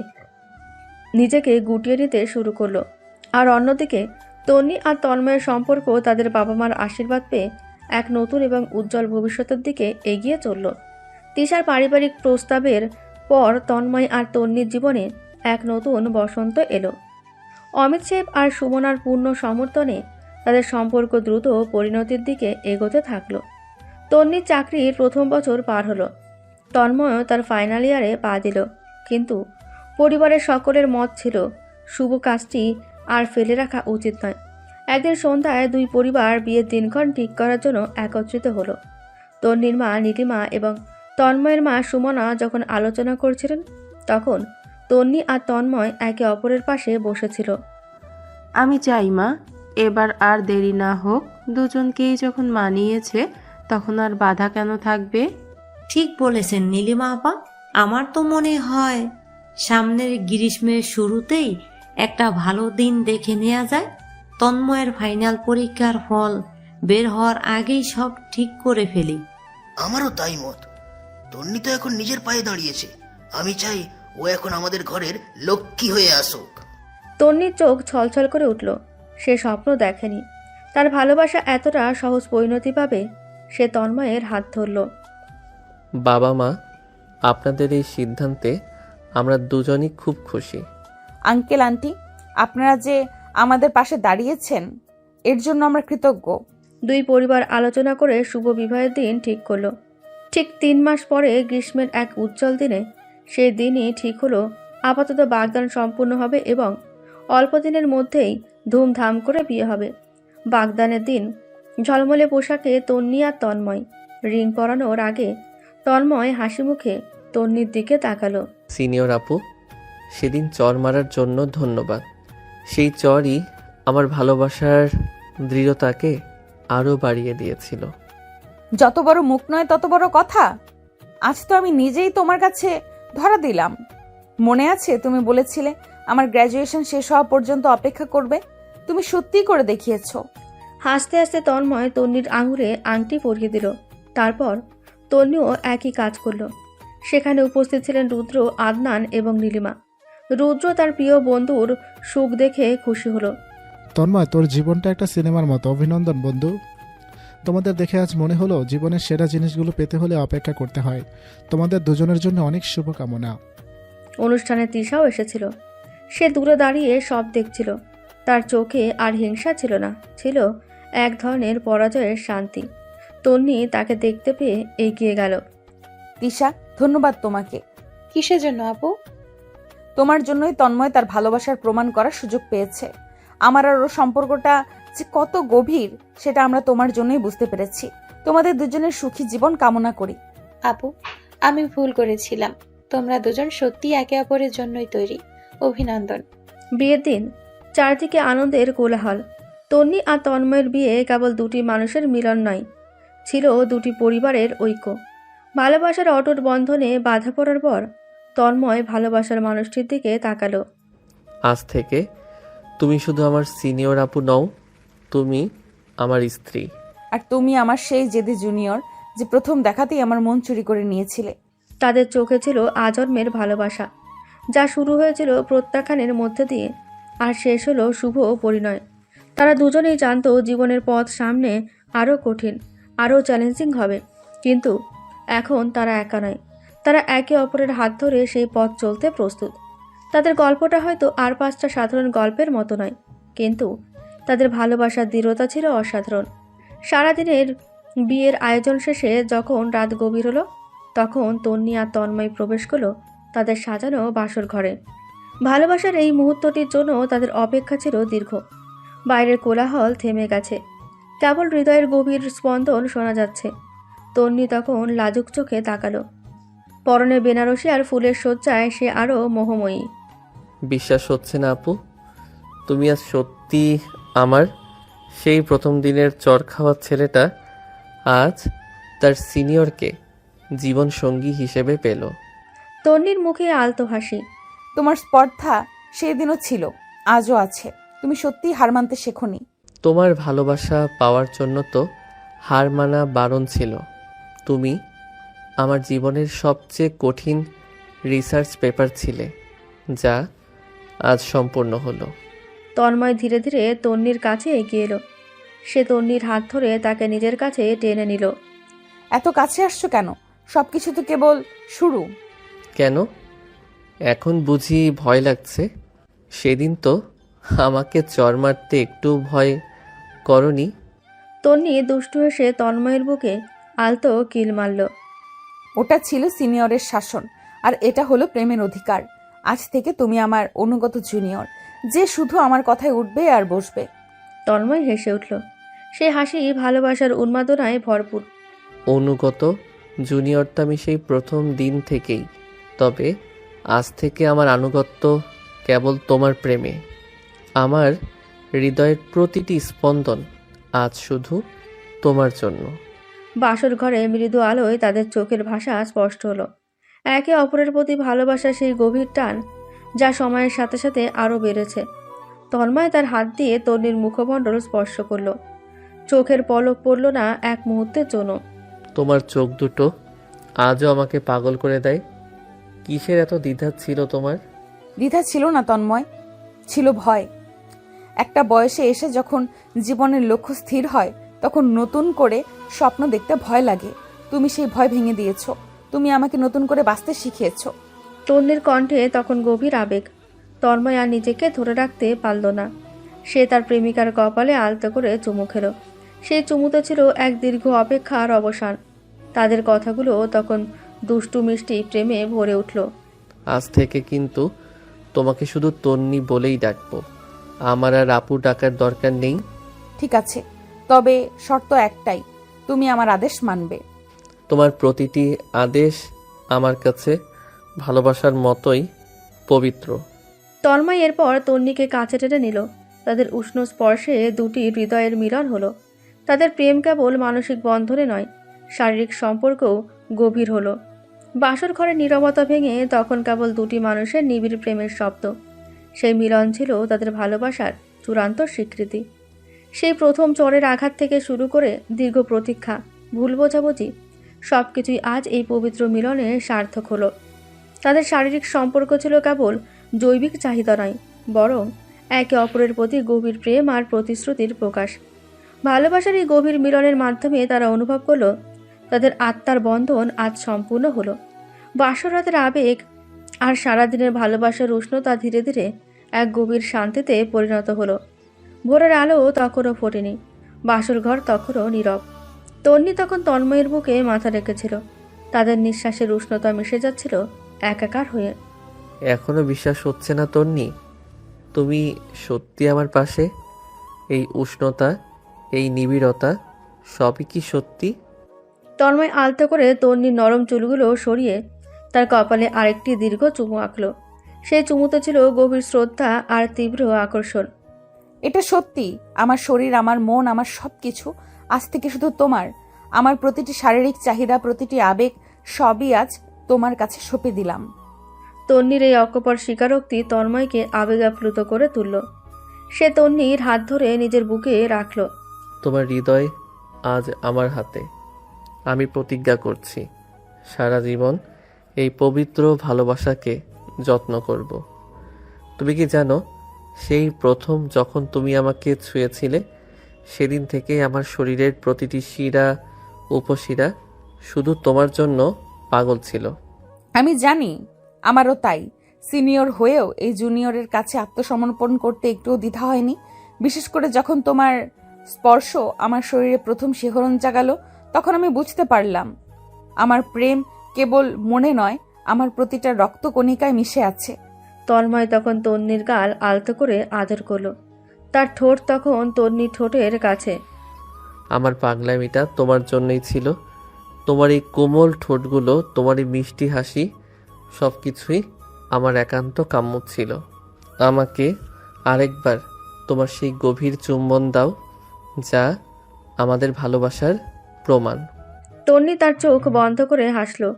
নিজেকে গুটিয়ে নিতে শুরু করলো। আর অন্যদিকে তন্নি আর তন্ময়ের সম্পর্ক তাদের বাবা মার আশীর্বাদ পেয়ে এক নতুন এবং উজ্জ্বল ভবিষ্যতের দিকে এগিয়ে চলল। তিশার পারিবারিক প্রস্তাবের পর তন্ময় আর তন্নির জীবনে এক নতুন বসন্ত এলো। অমিত সাহেব আর সুমনার পূর্ণ সমর্থনে তাদের সম্পর্ক দ্রুত পরিণতির দিকে এগোতে থাকলো। তন্নির চাকরির 1ম বছর পার হলো। তন্ময়ও তার ফাইনাল ইয়ারে পা দিল, কিন্তু পরিবারের সকলের মত ছিল শুভ কাজটি আর ফেলে রাখা উচিত নয়। একদিন সন্ধ্যায় 2 পরিবার বিয়ের দিনক্ষণ ঠিক করার জন্য একত্রিত হলো। তন্নির মা নীলিমা এবং তন্ময়ের মা সুমনা যখন আলোচনা করছিলেন, তখন তন্নি আর তন্ময় একে অপরের পাশে বসেছিল। আমি চাই মা, এবার আর দেরি না হোক। দুজনকেই যখন মানিয়েছে তখন আর বাধা কেন থাকবে? ঠিক বলেছেন নীলিমা আপা। আমার তো মনে হয় সামনের গ্রীষ্মের শুরুতেই একটা ভালো দিন দেখে নেওয়া যায়। তন্ময়ের ফাইনাল পরীক্ষার ফল বের হওয়ার আগেই সব ঠিক করে ফেলি। আমারও তাই মত। তন্নি তো এখন নিজের পায়ে দাঁড়িয়েছে। আমি চাই ও এখন আমাদের ঘরের লক্ষ্মী হয়ে আসুক। তন্নির চোখ ছলছল করে উঠল। সে স্বপ্ন দেখেনি তার ভালোবাসা এতটা সহজ পরিণতি পাবে। সে তন্ময়ের হাত ধরল। বাবা মা, আপনাদের এই সিদ্ধান্তে আমরা দুজনই খুব খুশি। আঙ্কেল আন্টি, আপনারা যে আমাদের পাশে দাঁড়িয়েছেন এর জন্য আমরা কৃতজ্ঞ। 2 পরিবার আলোচনা করে শুভ বিবাহের দিন ঠিক করলো। ঠিক 3 মাস পরে গ্রীষ্মের এক উজ্জ্বল দিনে সেই দিনই ঠিক হলো আপাতত বাগদান সম্পূর্ণ হবে এবং অল্প দিনের মধ্যেই ধুমধাম করে বিয়ে হবে। বাগদানের দিন ঝলমলে পোশাকে তন্নি আর তন্ময়। রিং পরানোর আগে তন্ময় হাসি মুখে তন্নির দিকে তাকালো। সিনিয়র আপু, সেদিন চর মারার জন্য ধন্যবাদ। সেই চরই আমার ভালোবাসার দৃঢ়তাকে আরও বাড়িয়ে দিয়েছিল। যত বড় মুখ নয় তত বড় কথা। আজ তো আমি নিজেই তোমার কাছে ধরা দিলাম। মনে আছে তুমি বলেছিলে আমার গ্র্যাজুয়েশন শেষ হওয়া পর্যন্ত অপেক্ষা করবে? তুমি সত্যিই করে দেখিয়েছো। হাসতে হাসতে তন্ময় তন্নির আঙুলে আংটি পরিয়ে দিল। তারপর তন্নিও একই কাজ করলো। সেখানে উপস্থিত ছিলেন রুদ্র, আদনান এবং নীলিমা। রুদ্র তার প্রিয় বন্ধুর সুখ দেখে খুশি হলো। তন্ময়, তোর জীবনটা একটা সিনেমার মতো। অভিনন্দন বন্ধু। তোমাদের দেখে আজ মনে হলো জীবনের সেরা জিনিসগুলো পেতে হলে অপেক্ষা করতে হয়। তোমাদের দুজনের জন্য অনেক শুভকামনা। অনুষ্ঠানে তৃষাও এসেছিল। সে দূরে দাঁড়িয়ে সব দেখছিল। তার চোখে আর হিংসা ছিল না, ছিল এক ধরনের পরাজয়ের শান্তি। তন্নি তাকে দেখতে পেয়ে এগিয়ে গেল। তিশা, ধন্যবাদ তোমাকে। কিসের জন্য আপু? তোমার জন্যই তন্ময় তার ভালোবাসার প্রমাণ করার সুযোগ পেয়েছে। আমার আর ওর সম্পর্কটা যে কত গভীর সেটা আমরা তোমার জন্যই বুঝতে পেরেছি। তোমাদের দুজনের সুখী জীবন কামনা করি। আপু, আমি ভুল করেছিলাম। তোমরা দুজন সত্যি একে অপরের জন্যই তৈরি। অভিনন্দন। বিয়ের দিন চারদিকে আনন্দের কোলাহল। তন্নি আর তন্ময়ের বিয়ে কেবল দুটি মানুষের মিলন নয়, ছিল দুটি পরিবারের ঐক্য। ভালোবাসার অটুট বন্ধনে বাধা পড়ার পর তন্ময় ভালোবাসার মানুষটির দিকে তাকালো। আজ থেকে তুমি শুধু আমার সিনিয়র আপু নও, তুমি আমার স্ত্রী। আর তুমি আমার সেই জেদি জুনিয়র যে প্রথম দেখাতেই আমার মন চুরি করে নিয়েছিলে। তাদের চোখে ছিল আজন্মের ভালোবাসা, যা শুরু হয়েছিল প্রত্যাখ্যানের মধ্যে দিয়ে আর শেষ হলো শুভ পরিণয়। তারা দুজনেই জানতো জীবনের পথ সামনে আরও কঠিন, আরও চ্যালেঞ্জিং হবে, কিন্তু এখন তারা একা নয়। তারা একে অপরের হাত ধরে সেই পথ চলতে প্রস্তুত। তাদের গল্পটা হয়তো আর 5টা সাধারণ গল্পের মতো নয়, কিন্তু তাদের ভালোবাসার দৃঢ়তা ছিল অসাধারণ। সারাদিনের বিয়ের আয়োজন শেষে যখন রাত গভীর হলো, তখন তন্নি আর তন্ময় প্রবেশ করলো তাদের সাজানো বাসর ঘরে। ভালোবাসার এই মুহূর্তটির জন্য তাদের অপেক্ষা ছিল দীর্ঘ। বাইরের কোলাহল থেমে গেছে, কেবল হৃদয়ের গভীর স্পন্দন শোনা যাচ্ছে। তন্নি তখন লাজুক চোখে তাকালো। পরনে বেনারসি আর ফুলের সজ্জায় সে আরও মোহময়ী। বিশ্বাস হচ্ছে না আপু, তুমি আজ সত্যি আমার সেই প্রথম দিনের চর খাওয়া ছেলেটা আজ তার সিনিয়রকে জীবন সঙ্গী হিসেবে পেল। তন্নির মুখে আলতো হাসি। তোমার স্পর্ধা সেদিনও ছিল, আজও আছে। তুমি সত্যিই হার মানতে শেখোনি। তোমার ভালোবাসা পাওয়ার জন্য তো হার মানা বারণ ছিল। তুমি আমার জীবনের সবচেয়ে কঠিন রিসার্চ পেপার ছিলে, যা আজ সম্পূর্ণ হলো। তন্ময় ধীরে ধীরে তন্নির কাছে এগিয়ে এলো। সে তন্নির হাত ধরে তাকে নিজের কাছে টেনে নিল। এত কাছে আসছো কেন? সবকিছু তো কেবল শুরু। কেন এখন বুঝি ভয় লাগছে? সেদিন তো আমাকে চর মারতে একটু ভয় করনি। তন্নি দুষ্টু হেসে তন্ময়ের বুকে আলতো কিল মারল। ওটা ছিল সিনিয়রের শাসন, আর এটা হলো প্রেমের অধিকার। আজ থেকে তুমি আমার অনুগত জুনিয়র, যে শুধু আমার কথায় উঠবে আর বসবে। তন্ময় হেসে উঠল। সে হাসি ভালোবাসার উন্মাদনায় ভরপুর। অনুগত জুনিয়র তো আমি সেই প্রথম দিন থেকেই, তবে আজ থেকে আমার আনুগত্য কেবল তোমার প্রেমে। আমার হৃদয়ের প্রতিটি স্পন্দন আজ শুধু তোমার জন্য। বাসর ঘরে মৃদু আলোয় তাদের চোখের ভাষা স্পষ্ট হলো। একে অপরের প্রতি ভালোবাসা সেই গভীর টান, যা সময়ের সাথে সাথে আরও বেড়েছে। তন্ময় তার হাত দিয়ে তন্নির মুখমণ্ডল স্পর্শ করল। চোখের পলক পড়ল না এক মুহূর্তের জন্য। তোমার চোখ দুটো আজও আমাকে পাগল করে দেয়। কিসের এত দ্বিধা ছিল তোমার? দ্বিধা ছিল না তন্ময়, ছিল ভয়। একটা বয়সে এসে যখন জীবনের লক্ষ্য স্থির হয়, তখন নতুন করে স্বপ্ন দেখতে ভয় লাগে। তুমি সেই ভয় ভেঙে দিয়েছো। তুমি আমাকে নতুন করে বাঁচতে শিখিয়েছো। তন্নির কণ্ঠে তখন গভীর আবেগ। তন্ময় আর নিজেকে ধরে রাখতে পারল না। সে তার প্রেমিকার কপালে আলতো করে চুমু খেল। সেই চুমুতে ছিল এক দীর্ঘ অপেক্ষার অবসান। তাদের কথাগুলো তখন দুষ্টু মিষ্টি প্রেমে ভরে উঠল। আজ থেকে কিন্তু তোমাকে শুধু তন্নি বলেই ডাকবো, আমার আর আপু ডাকার দরকার নেই। ঠিক আছে, তবে শর্ত একটাই, তুমি আমার আদেশ মানবে। তোমার প্রতিটি আদেশ আমার কাছে ভালোবাসার মতোই পবিত্র। তন্ময় এরপর তন্নিকে কাছে টেনে নিল। তাদের উষ্ণ স্পর্শে দুটি হৃদয়ের মিলন হলো। তাদের প্রেম কেবল মানসিক বন্ধনে নয়, শারীরিক সম্পর্কও গভীর হলো। বাসর ঘরে নীরবতা ভেঙে তখন কেবল দুটি মানুষের নিবিড় প্রেমের শব্দ। সেই মিলন ছিল তাদের ভালোবাসার চূড়ান্ত স্বীকৃতি। সেই প্রথম চরের আঘাত থেকে শুরু করে দীর্ঘ প্রতীক্ষা, ভুল বোঝাবুঝি, সব কিছুই আজ এই পবিত্র মিলনে সার্থক হলো। তাদের শারীরিক সম্পর্ক ছিল কেবল জৈবিক চাহিদা নয়, বরং একে অপরের প্রতি গভীর প্রেম আর প্রতিশ্রুতির প্রকাশ। ভালোবাসার এই গভীর মিলনের মাধ্যমে তারা অনুভব করল তাদের আত্মার বন্ধন আজ সম্পূর্ণ হলো। বাসর রাতের আবেগ আর সারাদিনের ভালোবাসার উষ্ণতা ধীরে ধীরে এক গভীর শান্তিতে পরিণত হলো। ভোরের আলো তখনও ফোটেনি, বাসর ঘর তখনও নীরব। তন্নি তখন তন্ময়ের বুকে মাথা রেখেছিল। তাদের নিঃশ্বাসের উষ্ণতা মিশে যাচ্ছিল একাকার হয়ে। এখনো বিশ্বাস হচ্ছে না তন্নি, তুমি সত্যি আমার পাশে? এই উষ্ণতা, এই নিবিড়তা, সবই কি সত্যি? তন্ময় আলতো করে তন্নির নরম চুলগুলো সরিয়ে তার কপালে আরেকটি দীর্ঘ চুমু আঁকল। সেই চুমুতে ছিল গভীর শ্রদ্ধা আর তীব্র আকর্ষণ। এটা সত্যি, আমার শরীর, আমার মন, আমার সব কিছু আজ থেকে শুধু তোমার। আমার প্রতিটি শারীরিক চাহিদা, প্রতিটি আবেগ, সবই আজ তোমার কাছে সঁপে দিলাম। তন্নির এই অকপট স্বীকারোক্তি তন্ময়কে আবেগাপ্লুত করে তুলল। সে তন্নির হাত ধরে নিজের বুকে রাখল। তোমার হৃদয় আজ আমার হাতে। আমি প্রতিজ্ঞা করছি সারা জীবন এই পবিত্র ভালোবাসাকে যত্ন করব। তুমি কি জানো, সেই প্রথম যখন তুমি আমাকে ছুঁয়েছিলে সেদিন থেকে আমার শরীরের প্রতিটি শিরা উপশিরা শুধু তোমার জন্য পাগল ছিল। আমি জানি, আমারও তাই। সিনিয়র হয়েও এই জুনিয়রের কাছে আত্মসমর্পণ করতে একটুও দ্বিধা হয়নি। বিশেষ করে যখন তোমার স্পর্শ আমার শরীরে প্রথম শিহরণ জাগালো, তখন আমি বুঝতে পারলাম আমার প্রেম কেবল মনে নয়, আমার প্রতিটা রক্তকণিকায় মিশে আছে। তন্ময় তখন তন্নির গাল আলতো করে আদর করল। তার ঠোঁট তখন তন্নির ঠোঁটের কাছে। আমার পাগলামিটা তোমার জন্যই ছিল। তোমার এই কোমল ঠোঁটগুলো, তোমার এই মিষ্টি হাসি, সব কিছুই আমার একান্ত কাম্য ছিল। আমাকে আরেকবার তোমার সেই গভীর চুম্বন দাও, যা আমাদের ভালোবাসার প্রমাণ। তন্নি তার চোখ বন্ধ করে হাসল।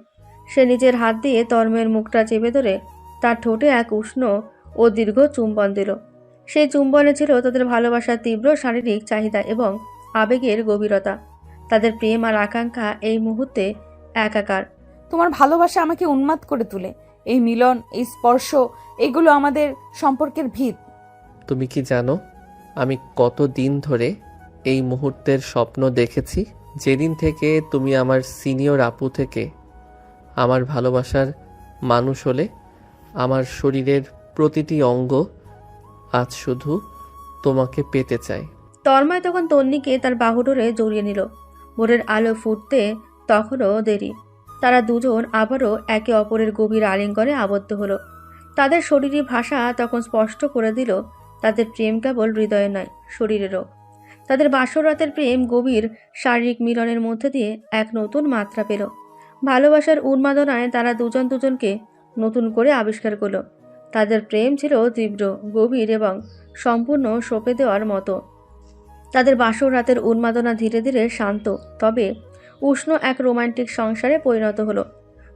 সে নিজের হাত দিয়ে তন্ময়ের মুখটা চেপে ধরে তার ঠোঁটে এক উষ্ণ ও দীর্ঘ চুম্বন দিল। সেই চুম্বনে ছিল তাদের ভালোবাসার তীব্র শারীরিক চাহিদা এবং আবেগের গভীরতা। তাদের প্রেম আর আকাঙ্ক্ষা এই মুহূর্তে একাকার। তোমার ভালোবাসা আমাকে উন্মাদ করে তোলে। এই মিলন, এই স্পর্শ, এগুলো আমাদের সম্পর্কের ভিত। তুমি কি জানো আমি কত দিন ধরে এই মুহূর্তের স্বপ্ন দেখেছি? যেদিন থেকে তুমি আমার সিনিয়র আপু থেকে আমার ভালোবাসার মানুষ হলে, আমার শরীরের প্রতিটি অঙ্গ আজ শুধু তোমাকে পেতে চায়। তন্ময় তখন তন্নিকে তার বাহুডোরে জড়িয়ে নিল। ভোরের আলো ফুটতে তখনও দেরি। তারা দুজন আবারও একে অপরের গভীর আলিঙ্গনে আবদ্ধ হলো। তাদের শরীরী ভাষা তখন স্পষ্ট করে দিল তাদের প্রেম কেবল হৃদয়ে নয়, শরীরেরও। তাদের বাসর-রাতের প্রেম গভীর শারীরিক মিলনের মধ্যে দিয়ে এক নতুন মাত্রা পেল। ভালোবাসার উন্মাদনায় তারা দুজন দুজনকে নতুন করে আবিষ্কার করল। তাদের প্রেম ছিল তীব্র, গভীর এবং সম্পূর্ণ সঁপে দেওয়ার মতো। তাদের বাসর রাতের উন্মাদনা ধীরে ধীরে শান্ত, তবে উষ্ণ এক রোমান্টিক সংসারে পরিণত হলো।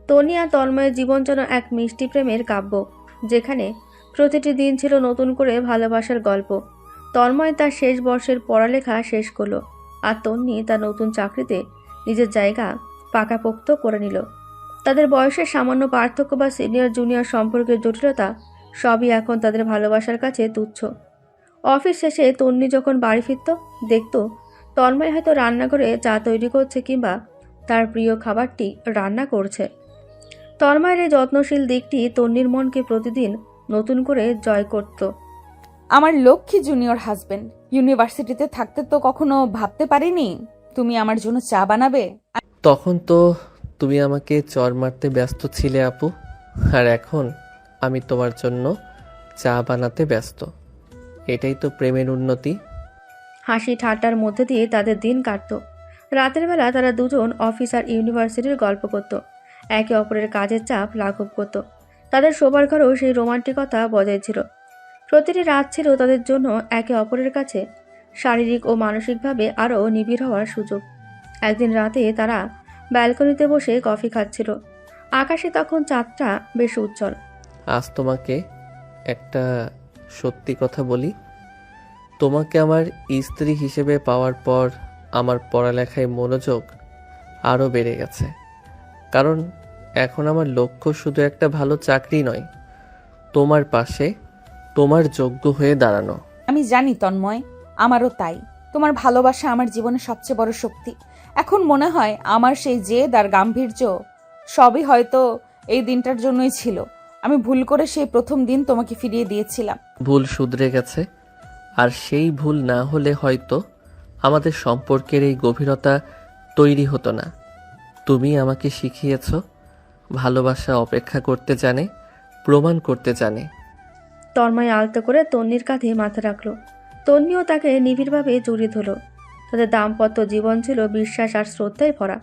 তনি আর তন্ময়ের জীবন যেন এক মিষ্টি প্রেমের কাব্য, যেখানে প্রতিটি দিন ছিল নতুন করে ভালোবাসার গল্প। তন্ময় তার শেষ বর্ষের পড়ালেখা শেষ করলো, আর তন্নি তার নতুন চাকরিতে নিজের জায়গা পাকাপোক্ত করে নিল। তাদের বয়সের সামান্য পার্থক্য বা সিনিয়র জুনিয়র সম্পর্কের জটিলতা সবই এখন তাদের ভালোবাসার কাছে তুচ্ছ। অফিস শেষে তন্নি যখন বাড়ি ফিরত, দেখত তন্ময় হয়তো রান্নাঘরে চা তৈরি করছে কিংবা তার প্রিয় খাবারটি রান্না করছে। তন্ময়ের এই যত্নশীল দিকটি তন্নির মনকে প্রতিদিন নতুন করে জয় করত। আমার লক্ষ্মী জুনিয়র হাজবেন্ড, ইউনিভার্সিটিতে থাকতে তো কখনো ভাবতে পারিনি তুমি আমার জন্য চা বানাবে। তখন তো তুমি আমাকে চর মারতে ব্যস্ত ছিলে আপু, আর এখন আমি তোমার জন্য চা বানাতে ব্যস্ত। এটাই তো প্রেমের উন্নতি। হাসি ঠাট্টার মধ্যে দিয়ে তাদের দিন কাটত। রাতের বেলা তারা দুজন অফিস আর ইউনিভার্সিটির গল্প করত, একে অপরের কাজের চাপ লাঘব করত। তাদের শোবার ঘরেও সেই রোমান্টিকতা বজায় ছিল। প্রতিটি রাত ছিল তাদের জন্য একে অপরের কাছে শারীরিক ও মানসিকভাবে আরও নিবিড় হওয়ার সুযোগ। একদিন রাতে তারা ব্যালকনিতে বসে কফি খাচ্ছিল। আকাশে তখন চাঁদটা বেশ উজ্জ্বল। আজ তোমাকে একটা সত্যি কথা বলি, তোমাকে আমার স্ত্রী হিসেবে পাওয়ার পর আমার পড়ালেখায় মনোযোগ আরও বেড়ে গেছে। কারণ এখন আমার লক্ষ্য শুধু একটা ভালো চাকরি নয়, তোমার পাশে তোমার যোগ্য হয়ে দাঁড়ানো। আমি জানি তন্ময়, আমারও তাই। তোমার ভালোবাসা আমার জীবনের সবচেয়ে বড় শক্তি। এখন মনে হয় আমার সেই জেদ আর গাম্ভীর্য সবই হয়তো এই দিনটার জন্যই ছিল। আমি ভুল করে সেই প্রথম দিন তোমাকে ফিরিয়ে দিয়েছিলাম। ভুল শুধরে গেছে, আর সেই ভুল না হলে হয়তো আমাদের সম্পর্কের এই গভীরতা তৈরি হতো না। তুমি আমাকে শিখিয়েছ ভালোবাসা অপেক্ষা করতে জানে, প্রমাণ করতে জানে। তন্ময় আলতো করে তন্নির কাঁধে মাথা রাখল। তন্নিও তাকে নিবিড়ভাবে জড়িয়ে ধরল। তাদের দাম্পত্য জীবন ছিল বিশ্বাস আর শ্রদ্ধায় ভরা।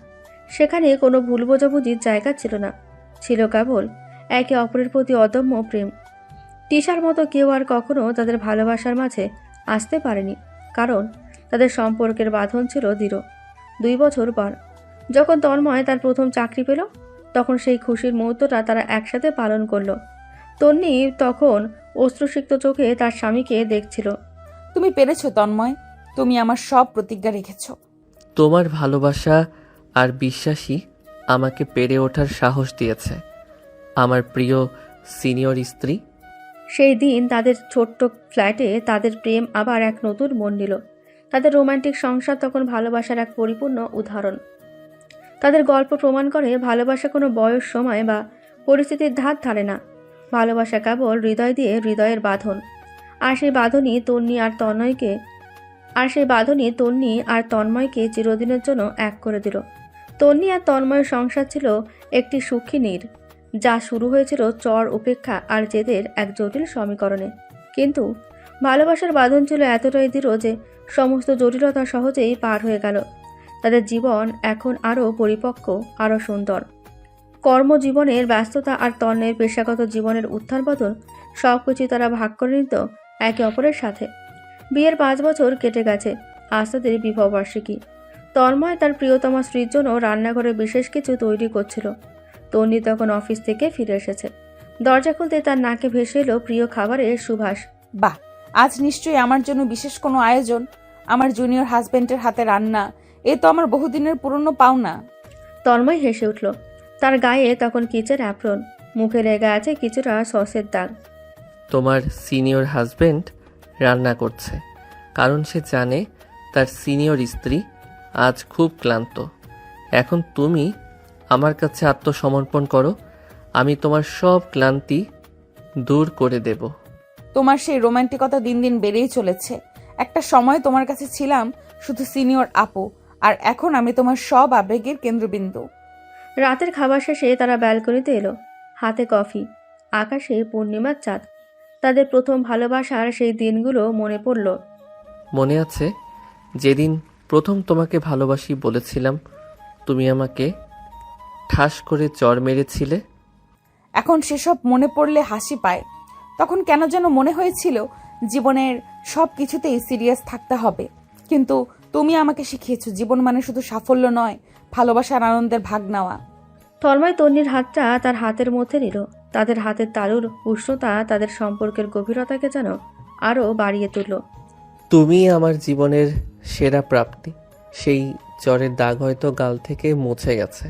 সেখানে কোনো ভুল বোঝাবুঝির জায়গা ছিল না, ছিল কেবল একে অপরের প্রতি অদম্য প্রেম। তিশার মতো কেউ আর কখনো তাদের ভালোবাসার মাঝে আসতে পারেনি, কারণ তাদের সম্পর্কের বাঁধন ছিল দৃঢ়। 2 বছর পর যখন তন্ময় তার প্রথম চাকরি পেল, তখন সেই খুশির মুহূর্তটা তারা একসাথে পালন করলো। তন্নি তখন অশ্রুসিক্ত চোখে তার স্বামীকে দেখছিল। তুমি পেরেছো তন্ময়, তুমি আমার সব প্রতিজ্ঞা রেখেছো। তোমার ভালোবাসা আর বিশ্বাসই আমাকে পেরে ওঠার সাহস দিয়েছে, আমার প্রিয় সিনিয়র স্ত্রী। সেই দিন তাদের ছোট্ট ফ্ল্যাটে তাদের প্রেম আবার এক নতুন মন নিল। তাদের রোমান্টিক সংসার তখন ভালোবাসার এক পরিপূর্ণ উদাহরণ। তাদের গল্প প্রমাণ করে ভালোবাসা কোনো বয়স, সময় বা পরিস্থিতির ধার ধারে না। ভালোবাসা কেবল হৃদয় দিয়ে হৃদয়ের বাঁধন। আর সেই বাঁধনই তন্নি আর তন্ময়কে চিরদিনের জন্য এক করে দিল। তন্নি আর তন্ময়ের সংসার ছিল একটি সুখী নীড়, যা শুরু হয়েছিল চর, উপেক্ষা আর জেদের এক জটিল সমীকরণে। কিন্তু ভালোবাসার বাঁধন ছিল এতটাই দৃঢ় যে সমস্ত জটিলতা সহজেই পার হয়ে গেল। তাদের জীবন এখন আরও পরিপক্ক, আরও সুন্দর। কর্মজীবনের ব্যস্ততা আর তন্ময়ের পেশাগত জীবনের উত্থান পতন সবকিছু তারা ভাগ করে নিত একে অপরের সাথে। বিয়ের 5 বছর কেটে গেছে, আজ তাদের বিবাহবার্ষিকী। তন্ময় তার প্রিয়তমা স্ত্রীর জন্য রান্নাঘরে বিশেষ কিছু তৈরি করছিল। তন্নি তখন অফিস থেকে ফিরে এসেছে। দরজা খুলতে তার নাকে ভেসে এলো প্রিয় খাবারের সুবাস। বাহ, আজ নিশ্চয়ই আমার জন্য বিশেষ কোনো আয়োজন। আমার জুনিয়র হাজবেন্ডের হাতে রান্না, এ তো আমার বহুদিনের পুরনো পাওনা। তন্ময় হেসে উঠল। তার গায়ে তখন কিচেন অ্যাপ্রন, মুখে লেগে আছে কিছুটা সসের দাগ। তোমার সিনিয়র হাজবেন্ড রান্না করছে, কারণ সে জানে তার সিনিয়র স্ত্রী আজ খুব ক্লান্ত। এখন তুমি আমার কাছে আত্মসমর্পণ করো, আমি তোমার সব ক্লান্তি দূর করে দেব। তোমার সেই রোমান্টিকতা দিন দিন বেড়েই চলেছে। একটা সময় তোমার কাছে ছিলাম শুধু সিনিয়র আপু, আর এখন আমি তোমার সব আবেগের কেন্দ্রবিন্দু। রাতের খাবার শেষে তারা ব্যালকনিতে এলো, হাতে কফি, আকাশে পূর্ণিমার চাঁদ। তাদের প্রথম ভালোবাসার সেই দিনগুলো মনে পড়ল। মনে আছে যেদিন প্রথম তোমাকে ভালোবাসি বলেছিলাম, তুমি আমাকে ঠাস করে চড় মেরেছিলে? এখন সেসব মনে পড়লে হাসি পায়। তখন কেন যেন মনে হয়েছিল জীবনের সব কিছুতেই সিরিয়াস থাকতে হবে। কিন্তু তুমি আমাকে শিখিয়েছো জীবন মানে শুধু সাফল্য নয়, ভালোবাসার আনন্দের ভাগ নেওয়া। তন্ময় তন্নির হাতটা তার হাতের মধ্যে নিল। তাদের হাতের তালুর উষ্ণতা তাদের সম্পর্কের গভীরতাকে যেন আরও বাড়িয়ে তুলল। তুমি আমার জীবনের সেরা প্রাপ্তি। সেই জ্বরের দাগ হয়তো গাল থেকে মুছে গেছে,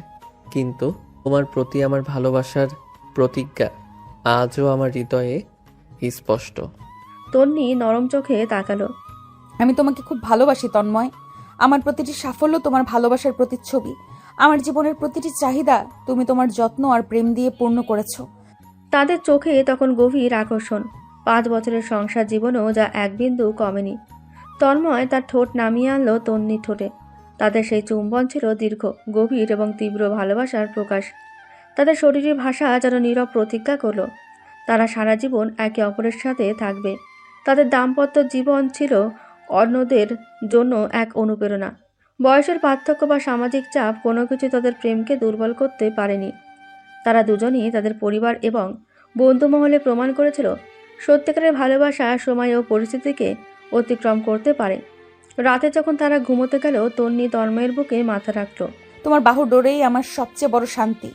কিন্তু তোমার প্রতি আমার ভালোবাসার প্রতিজ্ঞা আজও আমার হৃদয়ে স্পষ্ট। তন্নি নরম চোখে তাকালো। আমি তোমাকে খুব ভালোবাসি তন্ময়। আমার প্রতিটি সাফল্য তোমার ভালোবাসার প্রতিচ্ছবি। আমার জীবনের প্রতিটি চাহিদা তুমি তোমার যত্ন আর প্রেম দিয়ে পূর্ণ করেছো। তাদের চোখে তখন গভীর আকর্ষণ। 5 বছরের সংসার জীবনেও যা এক বিন্দু কমেনি। তন্ময় তার ঠোঁট নামিয়ে আনলো তন্নির ঠোঁটে। তাদের সেই চুম্বন ছিল দীর্ঘ, গভীর এবং তীব্র ভালোবাসার প্রকাশ। তাদের শরীরের ভাষা যেন নীরব প্রতিজ্ঞা করল তারা সারা জীবন একে অপরের সাথে থাকবে। তাদের দাম্পত্য জীবন ছিল অন্যদের জন্য এক অনুপ্রেরণা। বয়সের পার্থক্য বা সামাজিক চাপ কোনো কিছু তাদের প্রেমকে দুর্বল করতে পারেনি। তারা দুজনই তাদের পরিবার এবং বন্ধু মহলে প্রমাণ করেছিল সত্যিকারের ভালোবাসা সময় ও পরিস্থিতিকে অতিক্রম করতে পারে। রাতে যখন তারা ঘুমোতে গেল, তন্নি তন্ময়ের বুকে মাথা রাখল। তোমার বাহু ডোরেই আমার সবচেয়ে বড় শান্তি।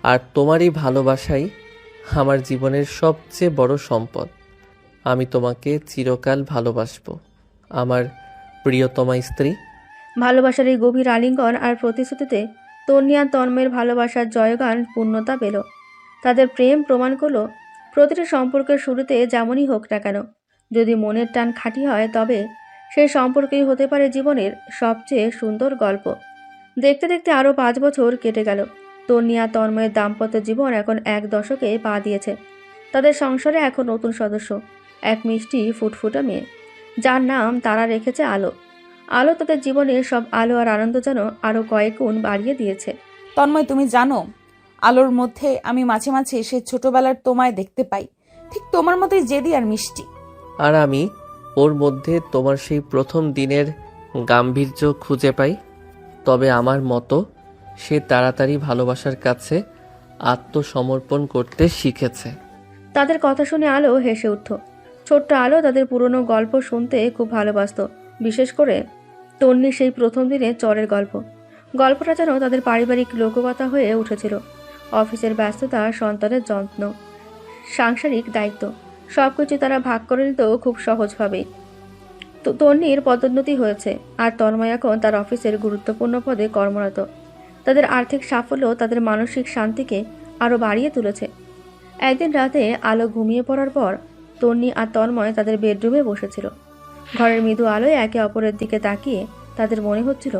আর তোমারই ভালোবাসাই আমার জীবনের সবচেয়ে বড় সম্পদ। আমি তোমাকে চিরকাল ভালোবাসবো, আমার প্রিয়তমা স্ত্রী। ভালোবাসার এই গভীর আলিঙ্গন আর প্রতিশ্রুতিতে তন্নি আর তন্ময়ের ভালোবাসার জয়গান পূর্ণতা পেল। তাদের প্রেম প্রমাণ করল প্রতিটি সম্পর্কের শুরুতে যেমনই হোক না কেন, যদি মনের টান খাঁটি হয় তবে সেই সম্পর্কেই হতে পারে জীবনের সবচেয়ে সুন্দর গল্প। দেখতে দেখতে আরও 5 বছর কেটে গেল। তন্নি আর তন্ময়ের দাম্পত্য জীবন এখন 1 দশকে পা দিয়েছে। তাদের সংসারে এখন নতুন সদস্য, এক মিষ্টি ফুটফুটে মেয়ে, যার নাম তারা রেখেছে আলো। আলো তাদের জীবনের সব আলো আর আনন্দ যেন আরও কয়েক গুণ বাড়িয়ে দিয়েছে। তন্ময়, তুমি জানো আলোর মধ্যে আমি মাঝে মাঝে সেই ছোটবেলার তোমায় দেখতে পাই, ঠিক তোমার মতোই জেদি আর মিষ্টি। আর আমি ওর মধ্যে তোমার সেই প্রথম দিনের গাম্ভীর্য খুঁজে পাই। তবে আমার মতো সে তাড়াতাড়ি ভালোবাসার কাছে আত্মসমর্পণ করতে শিখেছে। তাদের কথা শুনে আলো হেসে উঠত। ছোট্ট আলো তাদের পুরনো গল্প শুনতে খুব ভালোবাসত, বিশেষ করে তন্নির সেই প্রথম দিনে চরের গল্প। গল্পটা যেন তাদের পারিবারিক লোককথা হয়ে উঠেছিল। অফিসের ব্যস্ততা, সন্তানের যত্ন, সাংসারিক দায়িত্ব সবকিছু তারা ভাগ করে নিত খুব সহজভাবেই। তো তন্নির পদোন্নতি হয়েছে, আর তন্ময় এখন তার অফিসের গুরুত্বপূর্ণ পদে কর্মরত। তাদের আর্থিক সাফল্য তাদের মানসিক শান্তিকে আরও বাড়িয়ে তুলেছে। একদিন রাতে আলো ঘুমিয়ে পড়ার পর তন্নি আর তন্ময় তাদের বেডরুমে বসেছিল। ঘরের মৃদু আলোয় একে অপরের দিকে তাকিয়ে তাদের মনে হচ্ছিল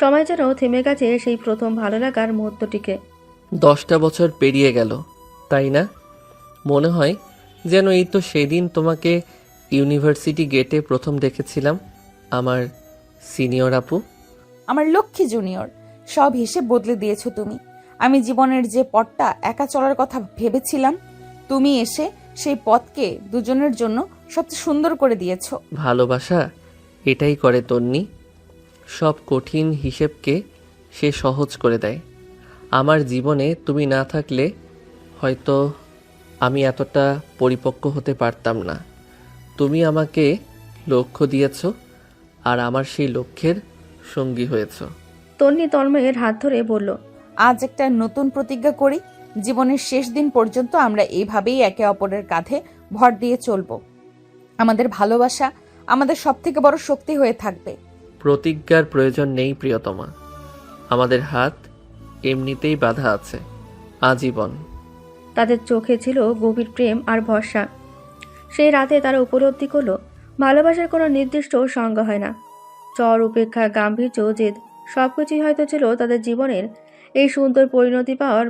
সময় যেন থেমে গেছে সেই প্রথম ভালো লাগার মুহূর্তটিকে। 10টা বছর পেরিয়ে গেল, তাই না? মনে হয় যেন এই তো সেদিন তোমাকে ইউনিভার্সিটি গেটে প্রথম দেখেছিলাম, আমার সিনিয়র আপু। আমার লক্ষ্মী জুনিয়র, সব হিসেব বদলে দিয়েছো তুমি। আমি জীবনের যে পথটা একা চলার কথা ভেবেছিলাম, তুমি এসে সেই পথকে দুজনের জন্য সবচেয়ে সুন্দর করে দিয়েছো। ভালোবাসা এটাই করে তন্নি, সব কঠিন হিসেবকে সে সহজ করে দেয়। আমার জীবনে তুমি না থাকলে হয়তো আমি এতটা পরিপক্ক হতে পারতাম না। তুমি আমাকে লক্ষ্য দিয়েছ, আর আমার সেই লক্ষ্যের সঙ্গী হয়েছ। তন্নি তন্ময়ের হাত ধরে বলল, আজ একটা নতুন প্রতিজ্ঞা করি, জীবনের শেষ দিন পর্যন্ত আমরা এইভাবেই একে অপরের কাঁধে ভর দিয়ে চলব। আমাদের ভালোবাসা আমাদের সবথেকে বড় শক্তি হয়ে থাকবে। প্রতিজ্ঞার প্রয়োজন নেই প্রিয়তমা, আমাদের হাত এমনিতেই বাঁধা আছে আজীবন। তাদের চোখে ছিল গভীর প্রেম আর ভরসা। সেই রাতে তারা উপলব্ধি করল ভালোবাসার কোনো নির্দিষ্ট সংজ্ঞা হয় না। চর, উপেক্ষা, গাম্ভীর্য, জেদ সবকিছুই হয়তো ছিল তাদের জীবনের এই সুন্দর পরিণতি পাওয়ার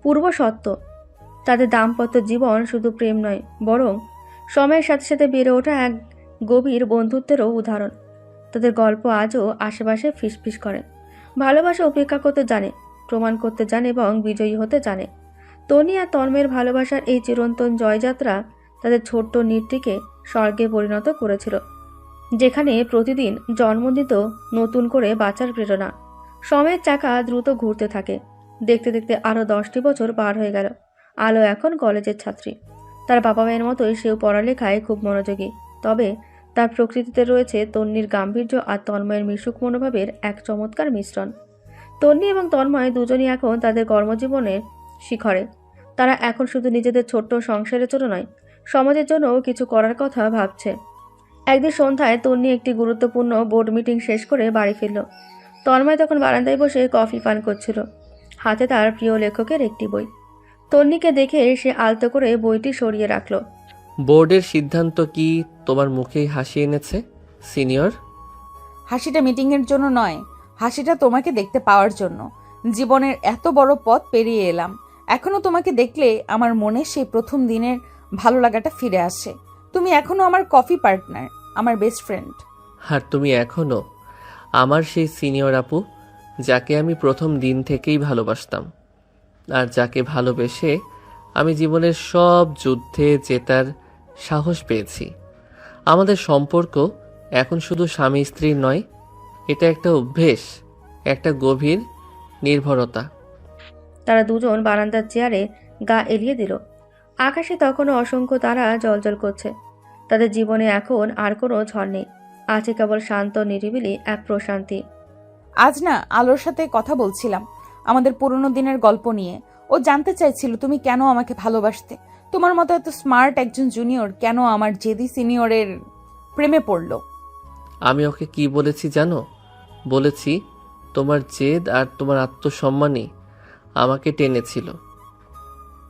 পূর্ব সত্য। তাদের দাম্পত্য জীবন শুধু প্রেম নয়, বরং সময়ের সাথে সাথে বেড়ে ওঠা এক গভীর বন্ধুত্বেরও উদাহরণ। তাদের গল্প আজও আশেপাশে ফিসফিস করে। ভালোবাসা উপেক্ষা করতে জানে, প্রমাণ করতে জানে এবং বিজয়ী হতে জানে। তনি আর তন্ময়ের ভালোবাসার এই চিরন্তন জয়যাত্রা তাদের ছোট্ট নীড়টিকে স্বর্গে পরিণত করেছিল, যেখানে প্রতিদিন জন্ম দিত নতুন করে বাঁচার প্রেরণা। সময়ের চাকা দ্রুত ঘুরতে থাকে। দেখতে দেখতে আরও 10টি বছর পার হয়ে গেল। আলো এখন কলেজের ছাত্রী। তার বাবা মায়ের মতোই সেও পড়ালেখায় খুব মনোযোগী। তবে তার প্রকৃতিতে রয়েছে তন্নির গাম্ভীর্য আর তন্ময়ের মিশুক মনোভাবের এক চমৎকার মিশ্রণ। তন্নি এবং তন্ময় দুজনই এখন তাদের কর্মজীবনের শিখরে। তারা এখন শুধু নিজেদের ছোট্ট সংসারের জন্য নয়, সমাজের জন্যও কিছু করার কথা ভাবছে। একদিন সন্ধ্যায় তন্নি একটি গুরুত্বপূর্ণ বোর্ড মিটিং শেষ করে বাড়ি ফিরল। তন্ময় তখন বারান্দায় বসে কফি পান করছিল, হাতে তার প্রিয় লেখকের একটি বই। তন্নিকে দেখে সে আলতো করে বইটি সরিয়ে রাখল। বোর্ডের সিদ্ধান্ত কি তোমার মুখেই হাসি এনেছে সিনিয়র? হাসিটা মিটিংয়ের জন্য নয়, হাসিটা তোমাকে দেখতে পাওয়ার জন্য। জীবনের এত বড় পথ পেরিয়ে এলাম, এখনো তোমাকে দেখলে আমার মনে সেই প্রথম দিনের ভালো লাগাটা ফিরে আসে। তুমি এখনো আমার কফি পার্টনার, আমার বেস্ট ফ্রেন্ড। আর তুমি এখনো আমার সেই সিনিয়র আপু, যাকে আমি প্রথম দিন থেকেই ভালোবাসতাম, আর যাকে ভালোবেসে আমি জীবনের সব যুদ্ধে জেতার সাহস পেয়েছি। আমাদের সম্পর্ক এখন শুধু স্বামী স্ত্রীর নয়, এটা একটা অভ্যেস, একটা গভীর নির্ভরতা। তারা দুজন বারান্দার চেয়ারে গা এলিয়ে দিল। আকাশে তখনও অসংখ্য তারা জ্বলজ্বল করছে। তাদের জীবনে এখন আর কোনো ঝড় নেই, আছে কেবল শান্ত নিরিবিলি এক প্রশান্তি। আজ না আলোর সাথে কথা বলছিলাম আমাদের পুরনো দিনের গল্প নিয়ে। ও জানতে চাইছিল তুমি কেন আমাকে ভালোবাসতে। তোমার মতো এত স্মার্ট একজন জুনিয়র কেন আমার জেদি সিনিয়রের প্রেমে পড়লো। আমি ওকে কি বলেছি জানো? বলেছি তোমার জেদ আর তোমার আত্মসম্মানই আমাকে টেনেছিল।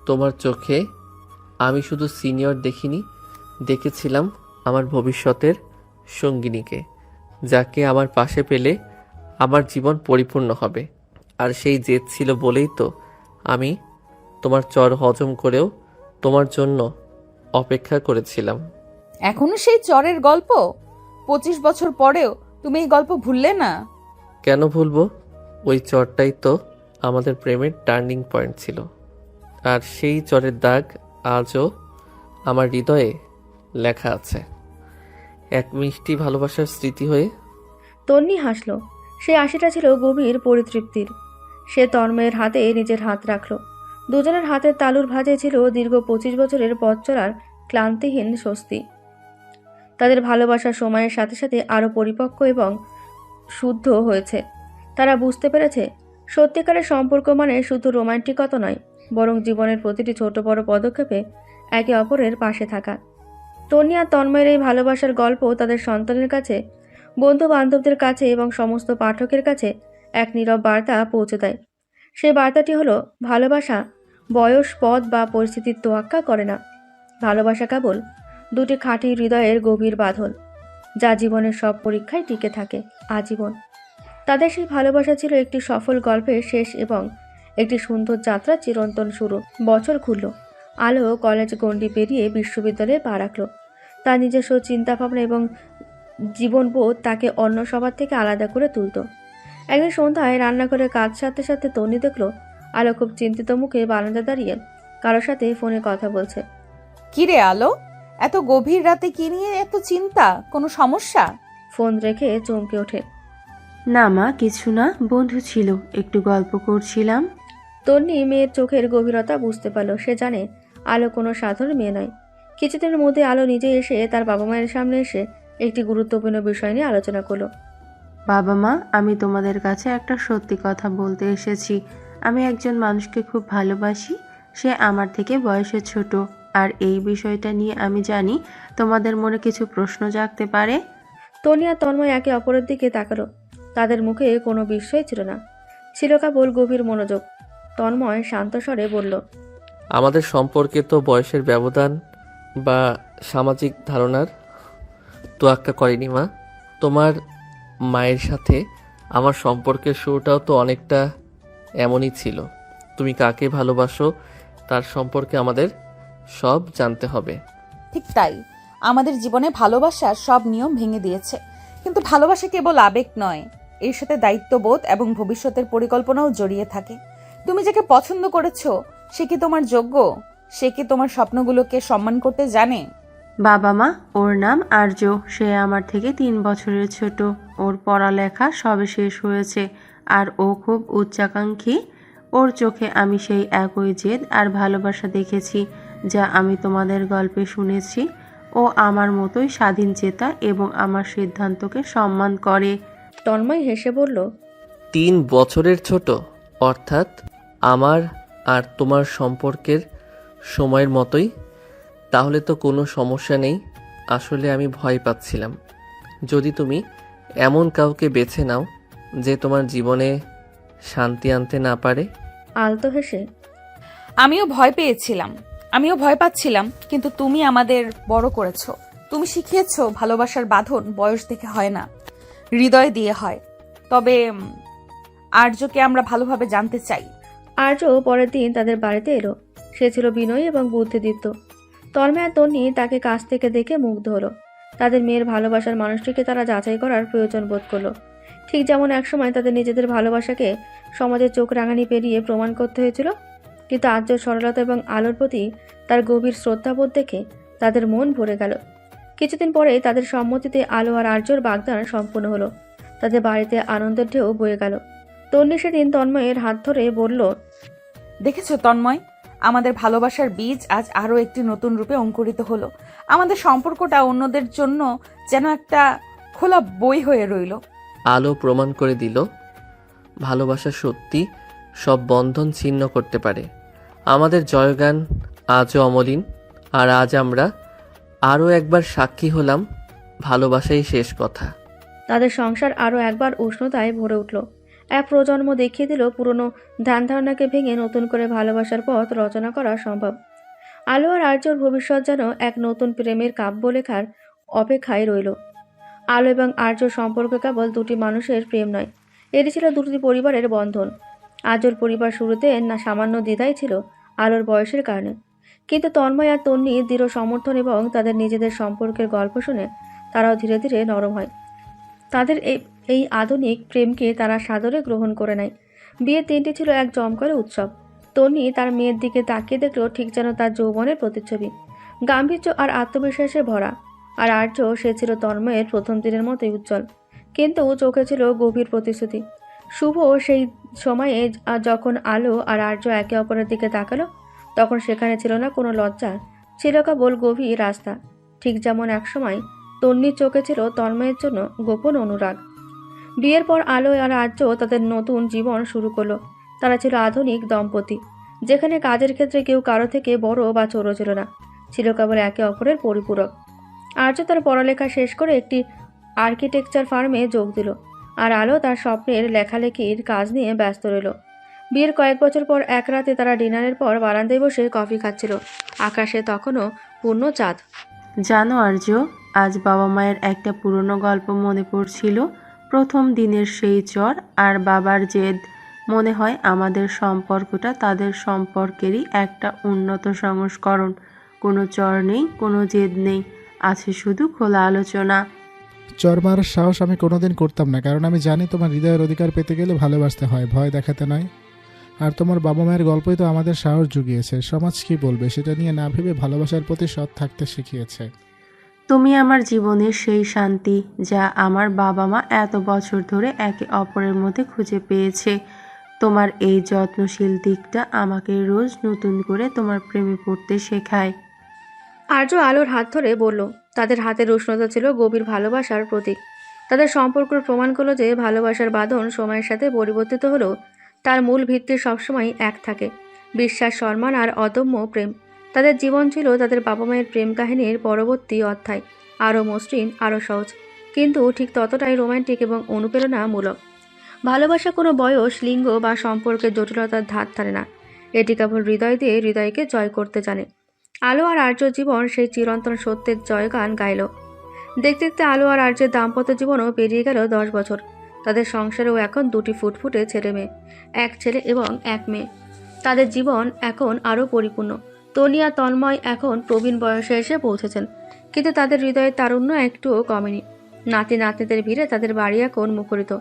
তোমার চোখে আমি শুধু সিনিয়র দেখিনি, দেখেছিলাম আমার ভবিষ্যতের সঙ্গিনীকে, যাকে আমার পাশে পেলে আমার জীবন পরিপূর্ণ হবে। আর সেই জেদ ছিল বলেই তো আমি তোমার চর হজম করেও তোমার জন্য অপেক্ষা করেছিলাম। এখনো সেই চরের গল্প? 25 বছর পরেও তুমি এই গল্প ভুললে না? কেন ভুলবো? ওই চরটাই তো আমাদের প্রেমের টার্নিং পয়েন্ট ছিল, আর সেই চরের দাগ আজও আমার হৃদয়ে লেখা আছে, এক মিষ্টি ভালোবাসার স্মৃতি হয়ে। তন্নি হাসল। সে হাসিটা ছিল গভীর পরিতৃপ্তির। সে তন্ময়ের হাতে নিজের হাত রাখল। দুজনের হাতের তালুর ভাঁজে ছিল দীর্ঘ 25 বছরের পথ চলার ক্লান্তিহীন স্বস্তি। তাদের ভালোবাসার সময়ের সাথে সাথে আরও পরিপক্ক এবং শুদ্ধ হয়েছে। তারা বুঝতে পেরেছে সত্যিকারের সম্পর্ক মানে শুধু রোমান্টিকতা নয়, বরং জীবনের প্রতিটি ছোট বড় পদক্ষেপে একে অপরের পাশে থাকা। তন্নি আর তন্ময়ের এই ভালোবাসার গল্প তাদের সন্তানের কাছে, বন্ধু বান্ধবদের কাছে এবং সমস্ত পাঠকের কাছে এক নীরব বার্তা পৌঁছে দেয়। সেই বার্তাটি হলো, ভালোবাসা বয়স, পদ বা পরিস্থিতির তোয়াক্কা করে না। ভালোবাসা কেবল দুটি খাঁটি হৃদয়ের গভীর বাঁধন, যা জীবনের সব পরীক্ষায় টিকে থাকে আজীবন। তাদের সেই ভালোবাসা ছিল একটি সফল গল্পের শেষ এবং একটি সুন্দর যাত্রার চিরন্তন শুরু। বছর ঘুরল, আলো কলেজ গণ্ডি পেরিয়ে বিশ্ববিদ্যালয়ে পা রাখল। তার নিজস্ব চিন্তাভাবনা এবং জীবনবোধ তাকে অন্য সবার থেকে আলাদা করে তুলত। একদিন সন্ধ্যায় রান্নাঘরে কাজ সারতে সারতে তন্নি দেখল আলো খুব চিন্তিত মুখে বারান্দা দাঁড়িয়ে কারোর সাথে ফোনে কথা বলছে। কি রে আলো, এত গভীর রাতে কি নিয়ে এত চিন্তা? কোনো সমস্যা? ফোন রেখে চমকে ওঠে। না মা, কিছু না, বন্ধু ছিল, একটু গল্প করছিলাম। তন্নি মেয়ের চোখের গভীরতা বুঝতে পারল। সে জানে আলো কোনো সাধারণ মেয়ে নয়। কিছুদিনের মধ্যে আলো নিজে এসে তার বাবা মায়ের সামনে এসে একটি গুরুত্বপূর্ণ বিষয় নিয়ে আলোচনা করলো। বাবা মা, আমি তোমাদের কাছে একটা সত্যি কথা বলতে এসেছি। আমি একজন মানুষকে খুব ভালোবাসি। সে আমার থেকে বয়সে ছোট, আর এই বিষয়টা নিয়ে আমি জানি তোমাদের মনে কিছু প্রশ্ন জাগতে পারে। তন্নি আর তন্ময় একে অপরের দিকে তাকালো। তাদের মুখে কোনো বিস্ময় ছিল না, ছিল কেবল গভীর মনোযোগ। তন্ময় শান্ত স্বরে বলল, আমাদের সম্পর্কে তো বয়সের ব্যবধান বা সামাজিক ধারণার তোয়াক্কা করেনি মা। তোমার মায়ের সাথে আমার সম্পর্কের শুরুটাও তো অনেকটা এমনই ছিল। তুমি কাকে ভালোবাসো তার সম্পর্কে আমাদের সব জানতে হবে। ঠিক তাই, আমাদের জীবনে ভালোবাসার সব নিয়ম ভেঙে দিয়েছে। কিন্তু ভালোবাসা কেবল আবেগ নয়, এর সাথে দায়িত্ববোধ এবং ভবিষ্যতের পরিকল্পনাও জড়িয়ে থাকে। তুমি যাকে পছন্দ করেছো সে কি তোমার যোগ্য? সে কি তোমার স্বপ্নগুলোকে সম্মান করতে জানে? বাবা মা, ওর নাম আর্য। সে আমার থেকে 3 বছরের ছোট। ওর পড়ালেখা সবে শেষ হয়েছে, আর ও খুব উচ্চাকাঙ্ক্ষী। ওর চোখে আমি সেই একই জেদ আর ভালোবাসা দেখেছি যা আমি তোমাদের গল্পে শুনেছি। ও আমার মতোই স্বাধীন চেতা এবং আমার সিদ্ধান্তকে সম্মান করে। তন্ময় হেসে বলল, 3 বছরের ছোট? অর্থাৎ আমার আর তোমার সম্পর্কের সময়ের মতোই? তাহলে তো কোনো সমস্যা নেই। আসলে আমি ভয় পাচ্ছিলাম যদি তুমি এমন কাউকে বেছে নাও যে তোমার জীবনে শান্তি আনতে না পারে। আলতো হেসে, আমিও ভয় পাচ্ছিলাম, কিন্তু তুমি আমাদের বড় করেছো। তুমি শিখিয়েছো ভালোবাসার বাঁধন বয়স দেখে হয় না, হৃদয় দিয়ে হয়। তবে আর্যকে আমরা ভালোভাবে জানতে চাই। আর্য পরের দিন তাদের বাড়িতে এলো। সে ছিল বিনয়ী এবং বুদ্ধিদীপ্ত। তন্ময় আর তন্নি তাকে কাছ থেকে দেখে মুগ্ধ হলো। তাদের মেয়ের ভালোবাসার মানুষটিকে তারা যাচাই করার প্রয়োজন বোধ করলো। ঠিক যেমন একসময় তাদের নিজেদের ভালোবাসাকে সমাজের চোখ রাঙানি পেরিয়ে প্রমাণ করতে হয়েছিল। কিন্তু আর্যর সরলতা এবং আলোর প্রতি তার গভীর শ্রদ্ধাবোধ দেখে তাদের মন ভরে গেল। কিছুদিন পরেই তাদের সম্মতিতে আলো আর আর্যর বাগদান সম্পূর্ণ হলো। তাদের বাড়িতে আনন্দের ঢেউ বয়ে গেল। তন্নি সেদিন তন্ময়ের হাত ধরে বলল, দেখেছো তন্ময়, আমাদের ভালোবাসার বীজ আজ আরো একটি নতুন রূপে অঙ্কুরিত হলো। আমাদের সম্পর্কটা অন্যদের জন্য যেন একটা খোলা বই হয়ে রইল। আলো প্রমাণ করে দিল ভালোবাসা সত্যি সব বন্ধন ছিন্ন করতে পারে। আমাদের জয়গান আজও অমলিন, আর আজ আমরা আরও একবার সাক্ষী হলাম ভালোবাসাই শেষ কথা। তাদের সংসার আরও একবার উষ্ণতায় ভরে উঠল। এক প্রজন্ম দেখিয়ে দিল পুরনো ধ্যান ধারণাকে ভেঙে নতুন করে ভালোবাসার পথ রচনা করা সম্ভব। আলো আর আর্যর ভবিষ্যৎ যেন এক নতুন প্রেমের কাব্য লেখার অপেক্ষায় রইল। আলো এবং আর্য সম্পর্ক কেবল দুটি মানুষের প্রেম নয়, এটি ছিল দুটি পরিবারের বন্ধন। আর্যর পরিবার শুরুতে না সামান্য দ্বিধাই ছিল আলোর বয়সের কারণে, কিন্তু তন্ময় আর তন্নি দৃঢ় সমর্থন এবং তাদের নিজেদের সম্পর্কের গল্প শুনে তারাও ধীরে ধীরে নরম হয়। তাদের এই আধুনিক প্রেমকে তারা সাদরে গ্রহণ করে নেয়। বিয়ের দিনটি ছিল এক জমকালো উৎসব। তন্নি তার মেয়ের দিকে তাকিয়ে দেখল ঠিক যেন তার যৌবনের প্রতিচ্ছবি, গাম্ভীর্য আর আত্মবিশ্বাসে ভরা। আর আর্য, সে ছিল তন্ময়ের প্রথম দিনের মতোই উজ্জ্বল, কিন্তু চোখে ছিল গভীর প্রতিশ্রুতি। শুভ সেই সময়ে যখন আলো আর আর্য একে অপরের দিকে তাকালো, তখন সেখানে ছিল না কোনো লজ্জা, ছিল কেবল গভীর রাস্তা। ঠিক যেমন একসময় তন্নির চোখে ছিল তন্ময়ের জন্য গোপন অনুরাগ। বিয়ের পর আলো আর আর্য তাদের নতুন জীবন শুরু করলো। তারা ছিল আধুনিক দম্পতি, যেখানে কাজের ক্ষেত্রে কেউ কারো থেকে বড় বা ছোট ছিল না, ছিল কেবল একে অপরের পরিপূরক। আর্য তার পড়ালেখা শেষ করে একটি আর্কিটেকচার ফার্মে যোগ দিল, আর আলো তার স্বপ্নের লেখালেখির কাজ নিয়ে ব্যস্ত রইল। বিয়ের কয়েক বছর পর এক রাতে তারা ডিনারের পর বারান্দায় বসে কফি খাচ্ছিল। আকাশে তখনও পূর্ণ চাঁদ। জানো আর্য, আজ বাবা মায়ের একটা পুরনো গল্প মনে পড়ছিল। প্রথম দিনের সেই চর আর বাবার জেদ। মনে হয় আমাদের সম্পর্কটা তাদের সম্পর্কেরই একটা উন্নত সংস্করণ। কোনো চর নেই, কোনো জেদ নেই, আছে শুধু খোলা আলোচনা। চর মারার সাহস আমি কোনোদিন করতাম না, কারণ আমি জানি তোমার হৃদয়ের অধিকার পেতে গেলে ভালোবাসতে হয়, ভয় দেখাতে নয়। আর তোমার বাবা মায়ের গল্পই তো আমাদের সাহস জুগিয়েছে। সমাজ কি বলবে সেটা নিয়ে না ভেবে ভালোবাসার প্রতি সৎ থাকতে শিখিয়েছে। তুমি আমার জীবনের সেই শান্তি, যা আমার বাবা মা এত বছর ধরে একে অপরের মধ্যে খুঁজে পেয়েছে। তোমার এই যত্নশীল দিকটা আমাকে রোজ নতুন করে তোমার প্রেমে পড়তে শেখায়। আর্য আলোর হাত ধরে বলল। তাদের হাতের উষ্ণতা ছিল গভীর ভালোবাসার প্রতীক। তাদের সম্পর্ক প্রমাণ করলো যে ভালোবাসার বাঁধন সময়ের সাথে পরিবর্তিত হলেও তার মূল ভিত্তি সবসময় এক থাকে, বিশ্বাস, সম্মান আর অদম্য প্রেম। তাদের জীবন ছিল তাদের বাবা মায়ের প্রেম কাহিনীর পরবর্তী অধ্যায়, আরও মসৃণ, আরও সহজ, কিন্তু ঠিক ততটাই রোমান্টিক এবং অনুপ্রেরণামূলক। ভালোবাসা কোনো বয়স, লিঙ্গ বা সম্পর্কের জটিলতার ধার ধারে না। এটি কেবল হৃদয় দিয়ে হৃদয়কে জয় করতে জানে। আলো আর আর্য জীবন সেই চিরন্তন সত্যের জয়গান গাইল। দেখতে দেখতে আলো আর আর্যের দাম্পত্য জীবনও পেরিয়ে গেল 10 বছর। তাদের সংসারেও এখন 2টি ফুটফুটে ছেলে মেয়ে, এক ছেলে এবং এক মেয়ে। তাদের জীবন এখন আরও পরিপূর্ণ। তনি আর তন্ময় এখন প্রবীণ বয়সে এসে পৌঁছেছেন, কিন্তু তাদের হৃদয়ের তারুণ্য একটুও কমেনি। নাতি নাতনিদের ভিড়ে তাদের বাড়ি এখন মুখরিত।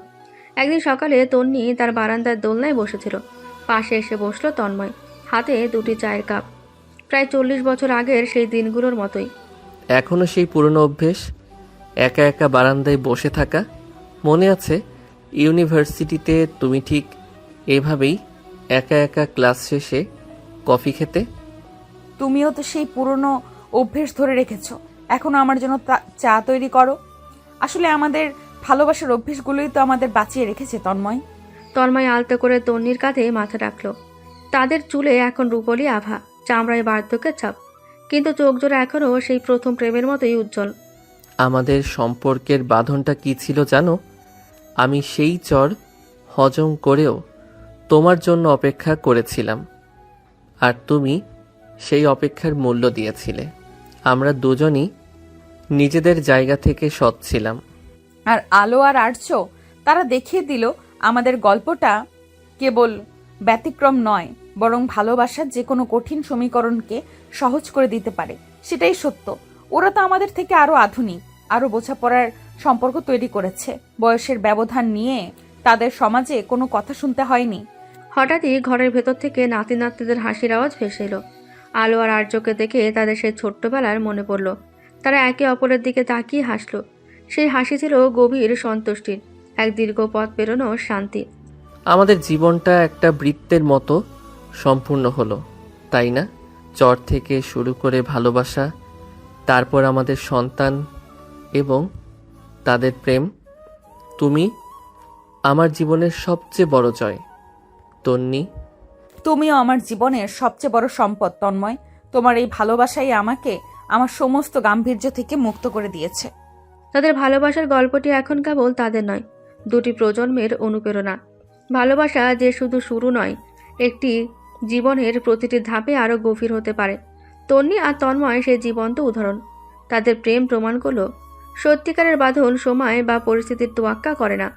একদিন সকালে তন্নি তার বারান্দার দোলনায় বসেছিল। পাশে এসে বসলো তন্ময়, হাতে 2টি চায়ের কাপ। প্রায় 40 বছর আগের সেই দিনগুলোর মতোই। এখনো সেই পুরনো অভ্যেস, একা একা বারান্দায় বসে থাকা। মনে আছে ইউনিভার্সিটিতে তুমি ঠিক এভাবেই একা একা ক্লাস শেষে কফি খেতে? তুমিও তো সেই পুরনো অভ্যেস ধরে রেখেছো। এখনো আমার জন্য চা তৈরি করো। আসলে আমাদের ভালোবাসার অভ্যেসগুলোই তো আমাদের বাঁচিয়ে রেখেছে তন্ময়। তন্ময় আলতো করে তন্নির কাঁধে মাথা রাখল। তাদের চুলে এখন রূপলি আভা, চামড়ায় বার্ধক্যের ছাপ, কিন্তু চোখ জোড়া এখনও সেই প্রথম প্রেমের মতোই উজ্জ্বল। আমাদের সম্পর্কের বাঁধনটা কি ছিল জানো? আমি সেই চর হজম করেও তোমার জন্য অপেক্ষা করেছিলাম, আর তুমি সেই অপেক্ষার মূল্য দিয়েছিলে। আমরা দুজনই নিজেদের জায়গা থেকে সৎ ছিলাম। আর আলো আর আর্য তারা দেখিয়ে দিল আমাদের গল্পটা কেবল ব্যতিক্রম নয়, বরং ভালোবাসার যে কোনো কঠিন সমীকরণকে সহজ করে দিতে পারে। সেটাই সত্য। ওরা তো আমাদের থেকে আরো আধুনিক, আরো বোঝাপড়ার সম্পর্ক তৈরি করেছে। বয়সের ব্যবধান নিয়ে তাদের সমাজে কোনো কথা শুনতে হয়নি। হঠাৎই ঘরের ভেতর থেকে নাতি নাতনিদের হাসির আওয়াজ ভেসে এলো। আলো আর আর্যকে দেখে তাদের সেই ছোট্টবেলার মনে পড়ল। তারা একে অপরের দিকে তাকিয়ে হাসলো। সেই হাসি ছিল গভীর সন্তুষ্টির, এক দীর্ঘ পথ পেরোনোর শান্তি। আমাদের জীবনটা একটা বৃত্তের মতো সম্পূর্ণ হলো, তাই না? চর থেকে শুরু করে ভালোবাসা, তারপর আমাদের সন্তান এবং তাদের প্রেম। তুমি আমার জীবনের সবচেয়ে বড় জয় তন্নি। তুমিও আমার জীবনের সবচেয়ে বড় সম্পদ তন্ময়। তোমার এই ভালোবাসাই আমাকে আমার সমস্ত গাম্ভীর্য থেকে মুক্ত করে দিয়েছে। তাদের ভালোবাসার গল্পটি এখন কেবল তাদের নয়, 2টি প্রজন্মের অনুপ্রেরণা। ভালোবাসা যে শুধু শুরু নয়, একটি জীবনের প্রতিটি ধাপে আরও গভীর হতে পারে। তন্নি আর তন্ময় সেই জীবন্ত উদাহরণ। তাদের প্রেম প্রমাণ করল সত্যিকারের বাঁধন সময় বা পরিস্থিতির তোয়াক্কা করে না।